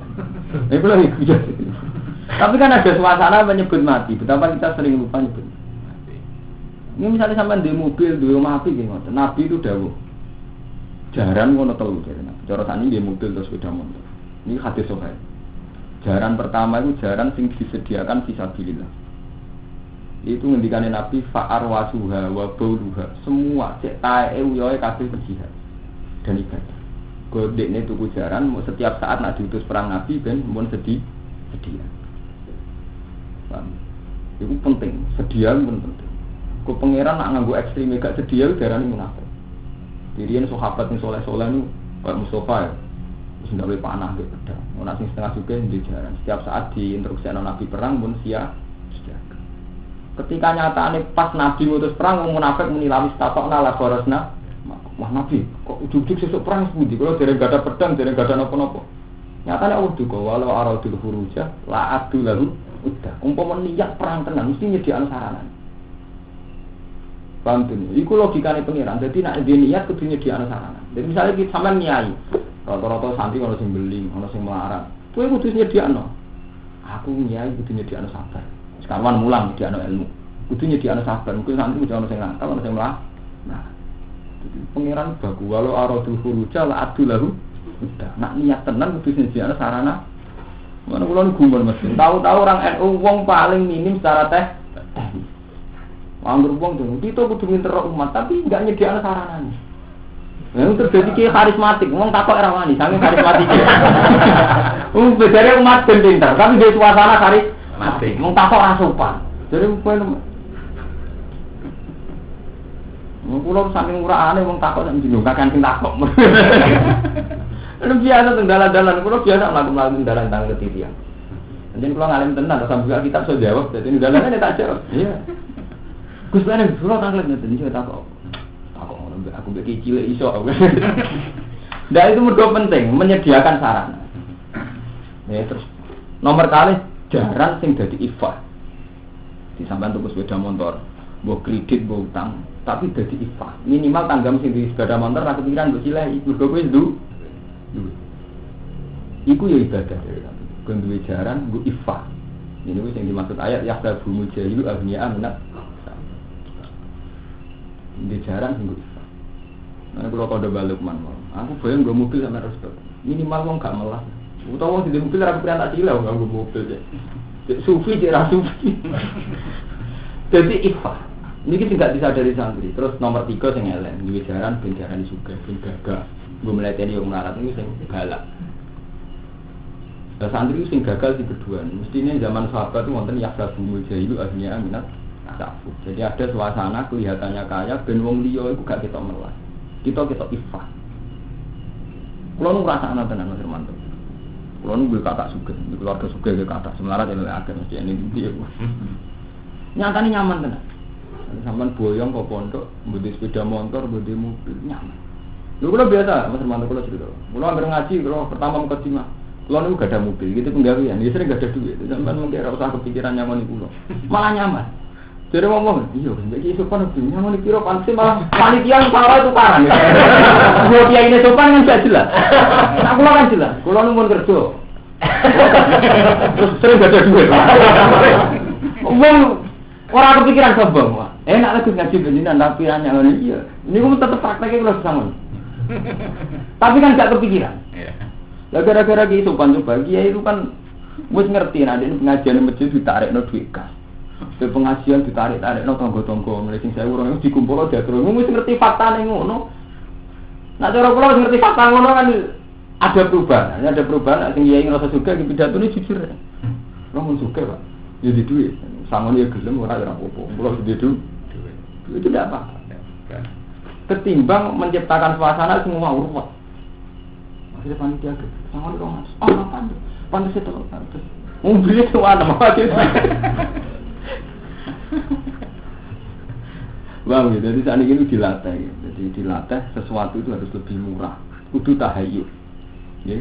Ini pulau itu. Tapi kan ada suasana menyebut mati. Betapa kita sering lupa nyebut mati. Ini misalnya sampai di mobil, di rumah api gitu. Nabi itu dawuh. Jarang ngono telu jadi. Cara tani di mobil terus sepeda motor. Ini hadis sahih. Jaran pertama itu jaran sing disediakan fisabilillah. Itu ngendikane Nabi fa'ar wasuha wa bauluha. Semua cek tae uyoe kabeh jihad dan ibadah. Godekne tuku jaran setiap saat nak diutus perang Nabi ben mun sedia. Paham? Itu penting, sedia pun penting. Ku pangeran nak nganggo ekstrem gak sedia darane munafik. Dirian sahabat sing saleh-saleh niku kayak Mustafa ya. Wis gawe panah ge pedang. Ana sing setengah juga di jaran. Setiap saat diinstruksikan Nabi perang pun siap. Ketika nyatane pas Nabi ngutus perang wong munafik muni lawis tatokna la barasna. Wah Nabi, kok ujug-ujug sesuk perang sepundi? Kalau dereng gak ada pedang, dereng gak ada napa-napa. Nyatane Allah duka walau aradul furuja la adu lalu udah. Umpama niat perang tenan mesti nyediakno sarana. Paham tuh? Iku logikane pengiran. Jadi nek niat kudu nyediakno sarana. Jadi misalnya kita sampean nyai, rata-rata santri ono sing beling, ono sing melarat. Kowe kudu nyediakno. Aku nyai kudu nyediakno sabar. Sekarang mulang nyediakno ilmu. Kudu nyediakno sabar. Mungkin santri kudu ono sing nakal, ono sing melarat. Nah, pengiran bagu walau aradul furuja la adu lahu udah. Nak niat tenan kudu nyediakno sarana. Mana kula gumun mesti. Tahu-tahu orang NU wong paling minim secara teknis. Anggur wong tuh, kita kudu minter umat tapi enggak nyediakno saranane. Yang terjadi kayak karismatik, wong takok era wani, saking karismatik. Bedare umat ben pinter, tapi di suasana karismatik. Wong takok ora sopan. Jadi kowe kulo saking uraane wong takok sak njero kakan sing takok. Lu biasa teng dalan-dalan, kulo biasa mlaku-mlaku dalan tang ketitian. Jadi kulo ngalim tenan, sambil kitab iso jawab, dadi dalanane tak jawab. Iya. Gus Banen, surat tanglet ngeten iki tak kok. Aku mbek cilik iso. Nah itu mergo penting menyediakan sarana. Ya terus nomor kali jaran sing dadi ifah. Di sampean tuku sepeda motor, mbok kredit, mbok utang, tapi dadi ifah. Minimal tanggam sing di sepeda motor ra kepikiran mbok cilik, mergo kowe duwe. Iku ya ibadah dari Nabi. Kowe duwe jaran, mbok ifah. Ini wis sing dimaksud ayat yahdabu mujahilu abniya minat di jaran singgung. Nah, kalau kau ada balik man, aku bayang gue mobil sama respect. Minimal wong gak melas. Utawa wong di mobil aku pernah tak cilau nggak gue mobil je. Sufi je sufi. Jadi ifah. Ini kita tidak disadari santri. Terus nomor 3 yang elen, di jaran benjaran juga, gagah. Gue melatih yang melarat ini sing galak. Nah, santri itu sing gagal di kedua. Mestinya zaman sahabat itu wonten yahdabu mujahilu abniya minat. Jadi ada suasana kelihatannya kaya ben wong liya iku gak ketok melas. Kita ifah. Kulo nu ngrasakno tenan Mas Hermanto. Kulo nu gue kakak sugih, di keluarga sugih ge kakak semelarat yang akeh mesti ini dia. Nyatane nyaman tenan. Sampeyan boyong kok pondok, mbudi sepeda motor, mbudi mobil nyaman. Lho kulo biasa Mas Hermanto kulo cerita. Kulo anggere ngaji kulo pertama mukadimah. Kulo niku gak ada mobil, gitu penggawean, ya sering gak ada duit. Sampeyan mungkin ora usah kepikiran nyaman kulo. Malah nyaman. Jadi ngomong, iya, jadi sopan itu, nyaman di piro pansi malah panitia yang salah itu parah. Kalau dia ini sopan kan tidak jelas. Nah, kulo kan jelas, kulo numpun kerja. Terus sering gak ada duit. Orang kepikiran sombong, wah. Enak lagi ngaji begini, tapi hanya iya. Ini kamu tetap prakteknya kulo sama. Tapi kan gak kepikiran. Ya gara-gara gitu sopan coba, dia itu kan wis ngerti, nanti pengajian masjid ditarik no duit kas. Ke pengajian ditarik-tarik no tonggo-tonggo mulai sing 1000 orang itu dikumpul diatur. Wis ngerti faktane ngono. Nek cara kula ngerti fakta ngono kan ada perubahan. Ada perubahan sing kiai ngrasa juga iki pidatone jujur. Wong mun suka, Pak. Ya di duit. Sangon ya gelem ora apa-apa. Kula di duit. Itu tidak apa. Ketimbang menciptakan suasana semua urut. Masih panitia ke. Sangon dong. Oh, apa? Pantes itu. Mobil itu ada apa gitu. Bang, jadi saat ini dilatih, jadi dilatih sesuatu itu harus lebih murah, kudu tahayyul, ya.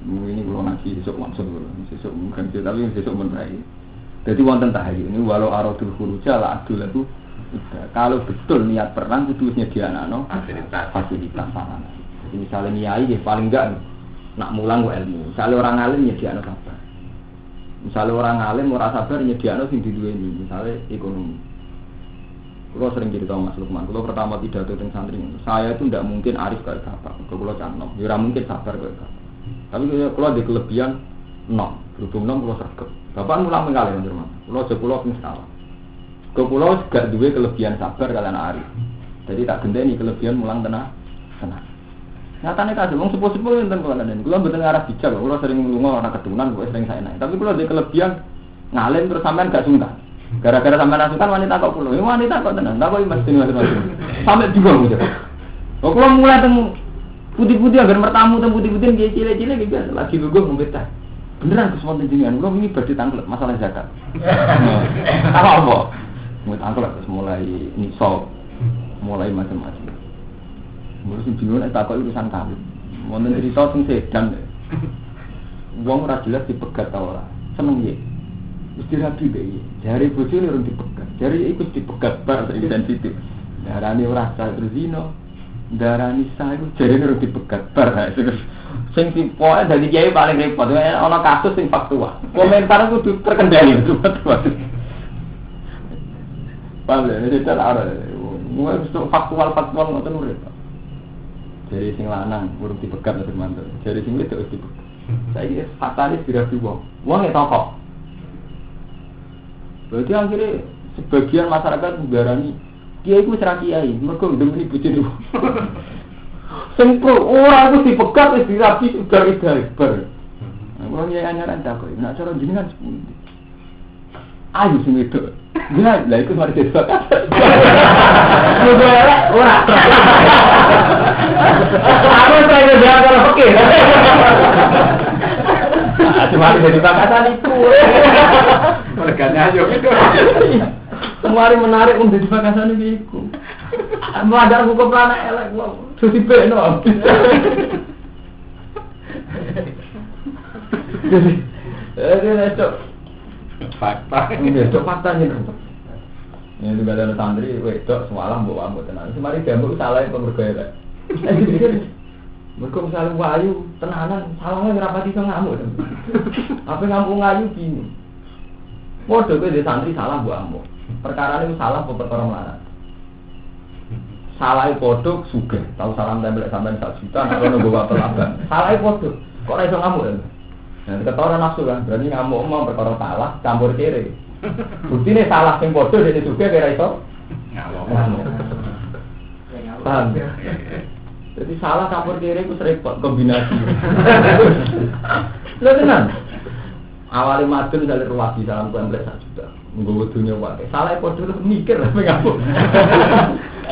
Ini kalau nasi besok maksud besok bukan tapi besok menerai. Jadi wonten tahayyul ini walau aradul khuruja la adul itu, kalau betul niat perang kudu nyediakno fasilitas sarana. Jadi misalnya niai paling enggak nak mulang kok ilmu, misalnya orang alim nyediakno sabar. Misalnya orang alim ora sabar nyediakno sing diduweni, misalnya ekonomi. Kulo sering cerita Mas Lukman, kulo pertama pidato teng santri, saya itu tidak mungkin arif kayak bapak, kulo canom, ya ora mungkin sabar kayak bapak. Tapi kulo ada kelebihan berhubung 6 kula sregep. Bapak mulang mengalih Mas. Kula aja kula ping salah. Kula gak duwe kelebihan sabar kalian Arif. Jadi tak genteni kelebihan mulang tenang. Nyatane kadhe wong sepuh-sepuh enten kulanen. Kula mboten arah bijak, kula sering lunga ora ketunan, kok sering saenak. Tapi kula duwe kelebihan ngalim terus sampean gak sungkan. Gara-gara sampean sungkan wanita kok kula. Wanita kok tenan, tak kok mesti ngono-ngono. Sampai bingung gitu. Kok kula mulai teng putih-putih agar mertamu teng putih-putih nggih cilik-cilik iki lagi lugu ngombe teh. Beneran Gus wonten jenengan, kula wingi badhe tanglet masalah zakat. Apa? Mulai tanglet terus mulai nisab, mulai macam-macam. Mulai bingung nek takok urusan kawin. Wonten cerita sing sedan. Wong ora jelas dipegat ta ora. Seneng ye. Wis dirabi bae. Jare bojone urung dipegat. Jare iku dipegat bar sensitif. Darani ora sah zina. Darani sah iku jare urung dipegat bar. Sing pokoke dadi kiai paling repot. Ana kasus sing faktual. Komentar kudu terkendali betul-betul. Paham ya? Jadi ada. Mulai faktual ngoten urip. Dari sing lanang urung dipegat terus mantu. Dari sing wedok wis dipegat. Saiki fatalis dirabi wong. Wong e toko. Berarti akhirnya sebagian masyarakat nggarani kiai ku ora kiai, mergo ndemeni bojone. Sing pro ora wis dipegat wis dirabi sudah ibar. Wong kiai anyaran takok, nek cara jenengan sepundi? Ayo sing wedok. Ya, lah iku mari disekat. Ora. Aku pengen jalan kalau oke. Cuma jadi bakasan itu. Merganya aja gitu. Kemari menarik untuk jadi bakasan itu. Melanggar hukum anak elek, terus dibeno. Jadi itu fakta. Itu faktanya. Ini juga ada santri, wedok semalam bawa ambo tenan. Semari gambuk salah yang bergaya. Mereka misalnya wayu tenanan, salahnya ngerapati so ngamuk. Apa ngamuk ngayu gini? Waduh, gue di santri salah bawa ambo. Perkara ini salah apa perkara melarat? Salahnya podok suge, tahu salam tempel sampai 1 juta, nak kono bawa pelabang. Salahnya podok, kok ora iso ngamuk kan? Nah, ketoran nafsu kan, berarti ngamuk mau perkara salah, campur kiri. Bukti ini salah sing podo jadi juga kira itu ngamuk. Paham? Jadi salah campur kiri itu repot kombinasi. Lha tenan. Awale madun dari ruwadi salam template 1 juta. Nggo dunya wae. Salah podo mikir lah ngamuk.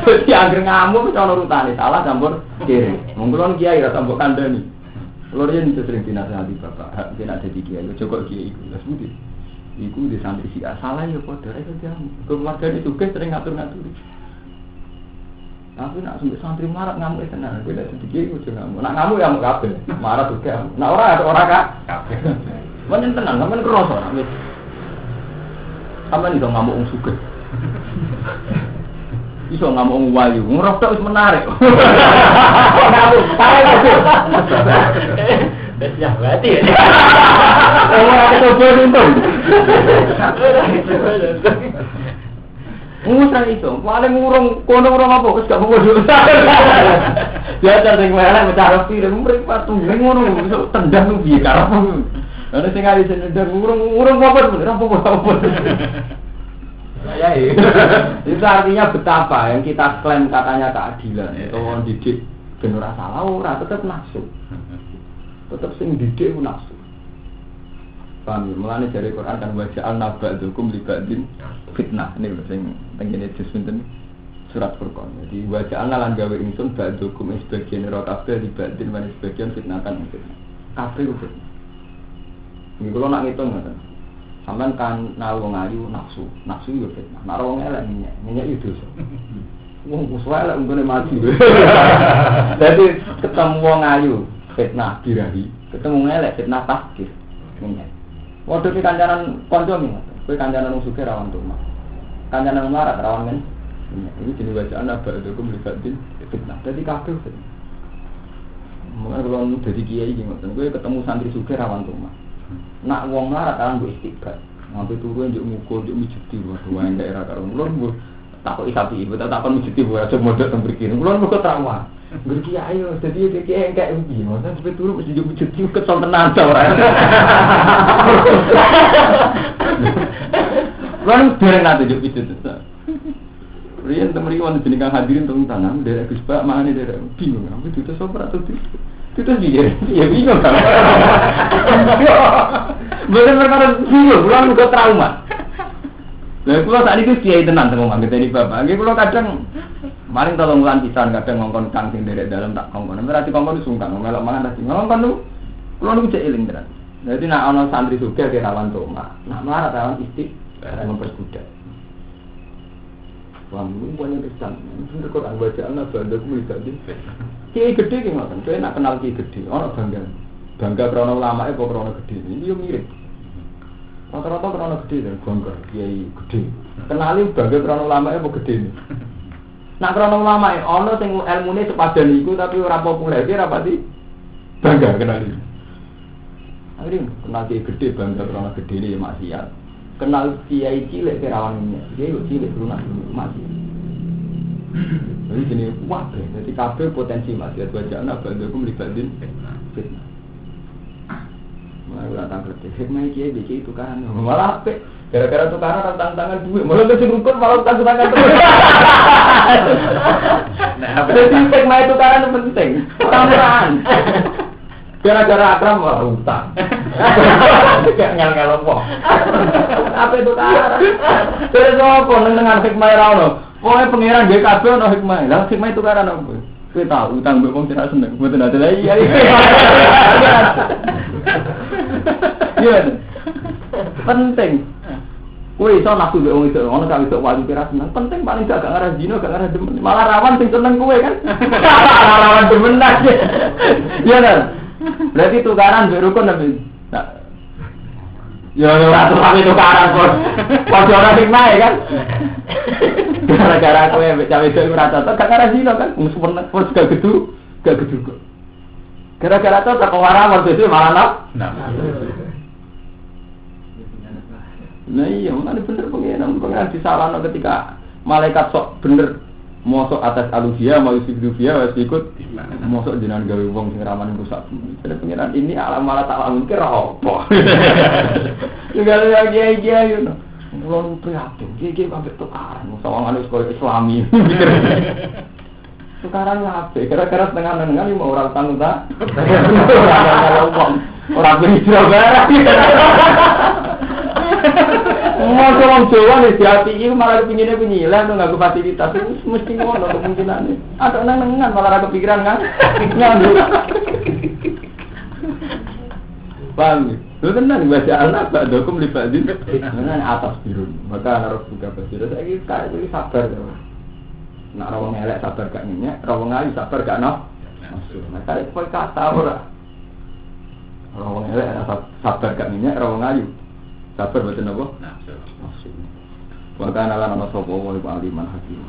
Dadi anggere ngamuk wis ana urutane, salah campur kiri. Mung kula kiai ra tambah kandhani. Kula yen sering dinasihati bapak, hak yen ada di kiai, cukup kiai iku. Wis budi. Iku di santri si salah ya padha ae jamu. Keluargane juga sering ngatur-ngatur. Tapi nak santri marah ngamuk tenan, kowe lek sedikit ojo ngamuk. Nak ngamuk ya ngamuk kabeh. Marah juga. Nak ora kabeh. Men tenan, sampean kroso nak wis. Sampean iso ngamuk wong sugih. Iso ngamuk wong wayu, ngrokok wis menarik. Ngamuk, parah itu. Ya berarti ya. Ora coba untung. Usah itu, paling ngurung kono urung apa wis gak bodoh. Biasa sing melek mecara pire mripat ngono iso tendang piye karo. Ana sing ali tendang ngurung apa bener apa. Ya itu artinya betapa yang kita klaim katanya keadilan itu wong didik ben ora salah ora tetep nafsu. Tetap sing didik ku nafsu. Paham ya? Mulane dari Quran kan waja'al naba'dukum libadin fitnah. Ini lho sing tengene juz pinten surat Furqan. Jadi waja'al lan gawe ingsun ba'dukum sebagian ro kabeh libadin lan sebagian fitnahkan fitnah. Kabeh fitnah. Iki kula nak ngitung ngoten. Sampeyan kan wong ayu nafsu yo fitnah. Nek wong elek minyak yo dosa. Wong kuswa elek nggone mati. Jadi ketemu wong ayu fitnah dirahi, ketemu ngelek fitnah tasbih. Minyak. Waduh iki kancanan kanca iki. Kowe kancanan wong sugih rawan rumah. Kancanan melarat rawan kan. Ini jenis bacaan ba'dukum libadin fitnah. Dadi kabeh fitnah. Mulane kalau dadi kiai iki ngoten, kowe ketemu santri sugih rawan rumah. Nak wong melarat kan mbok istighfar. Ngampe turu njuk ngukur, njuk mijeti wae daerah karo. Mulane mbok takoki sapi, mbok takon mijeti wae aja modok teng mriki. Mulane kok trauma. Berkiai yo dadi kiai kayak uji, masa sampe turu mesti wujud kesel tenan ta ora. Lan dereng nate yo wujud ta. Riyen temeri wonten jeneng hadirin teng tanam derek Gus Pak mangane derek bingung aku itu sopra atau itu dia ya bingung kan. Bener perkara bingung, kula uga trauma. Lah kula sak niku kiai tenan teng omah ngenteni bapak. Nggih kula kadang maring 3 wulan pisan kadang ngongkon kang sing derek dalem tak kongkon. Ora dikongkon sungkan melok mangan tadi. Ngongkon lu kula niku cek eling tenan. Dadi nek ana santri sugih ke rawan toma. Nak melarat rawan istiqomah memperbudak. Wong banyak kesan, sudah kau tak baca anak benda aku melihat di kiai gede ki ngoten, kowe nak kenal kiai gede, ana bangga krana ulama apa krana gede, ini yo mirip. Rata-rata krana gede dan bangga kiai gede. Kenali bangga krana ulama apa gede. Nak krana ulama ana sing ilmune sepadan iku tapi ora populer, ki ora pati bangga kenali. Akhirnya kenal kiai gede bangga krana gedene ya maksiat. Kenal kiai cilik kerawannya, dia itu cilik lunak masih. Jadi jenis wabe, jadi kabel potensi masih ada wajah anak bantu melibatin fitnah. Malah datang kerja, hikmah kiai bikin itu kan, malah apa? Gara-gara tukaran tangan duit, malah keseruput malah tangan terus. Jadi hikmah itu kan penting, tambahan. Gara-gara akram malah utang. Kayak ngel-ngel apa? Apa itu cara? Terus apa dengan hikmah ra ono? Pokoke pangeran nggih kabeh ono hikmah. Lah hikmah itu karena apa? Kowe tahu utang mbok wong tidak seneng, mboten ada lah iya. Iya. Penting. Kowe iso nafsu mbek wong itu, ono kang iso wali kira seneng. Penting paling gak ngarah dino, gak ngarah demen. Malah rawan sing seneng kowe kan. Rawan demen aja. Iya kan? Berarti tukaran mbek rukun tapi ya ora tukang tukaran kok. Padha ora hikmah kan. Gara-gara kowe mbek cawe itu ora cocok gak ngarah dino kan. Wong sepenek wis gak gedu kok. Gara-gara to tak warawon itu malah nah. Nah iya, mana bener pengen disalahno ketika malaikat sok bener mosok atas alufia, mau sibdufia, wes ikut mosok jenengan gawe wong sing rawan rusak. Jadi pengiran ini alam malah tak lamun kira apa. Juga ada kiai-kiai yo. Mulon prihatin, kiai-kiai sampai tukaran, sawangan sekolah Islami. Tukaran apa? Kira-kira setengah-setengah mau orang tanggung tak? Orang berhijrah barang. Mau orang Jawa nih hati ini malah kepinginnya penyilan tuh nggak fasilitas itu mesti ngono kemungkinannya. Ada nengan malah kepikiran kan? Nyambi. Paham? Lu tenang baca anak tak dokum libatin. Dengan atas biru. Maka harus buka basir. Saya ini kayak ini sabar tuh. Nak rawang elek sabar gak nyenyak, rawang ayu sabar gak no. Nah tarik poin kata ora. Rawang elek sabar gak nyenyak, rawang ayu. Sabar betul apa? Nafsu. Wa kana lana sapa wa aliman hakim.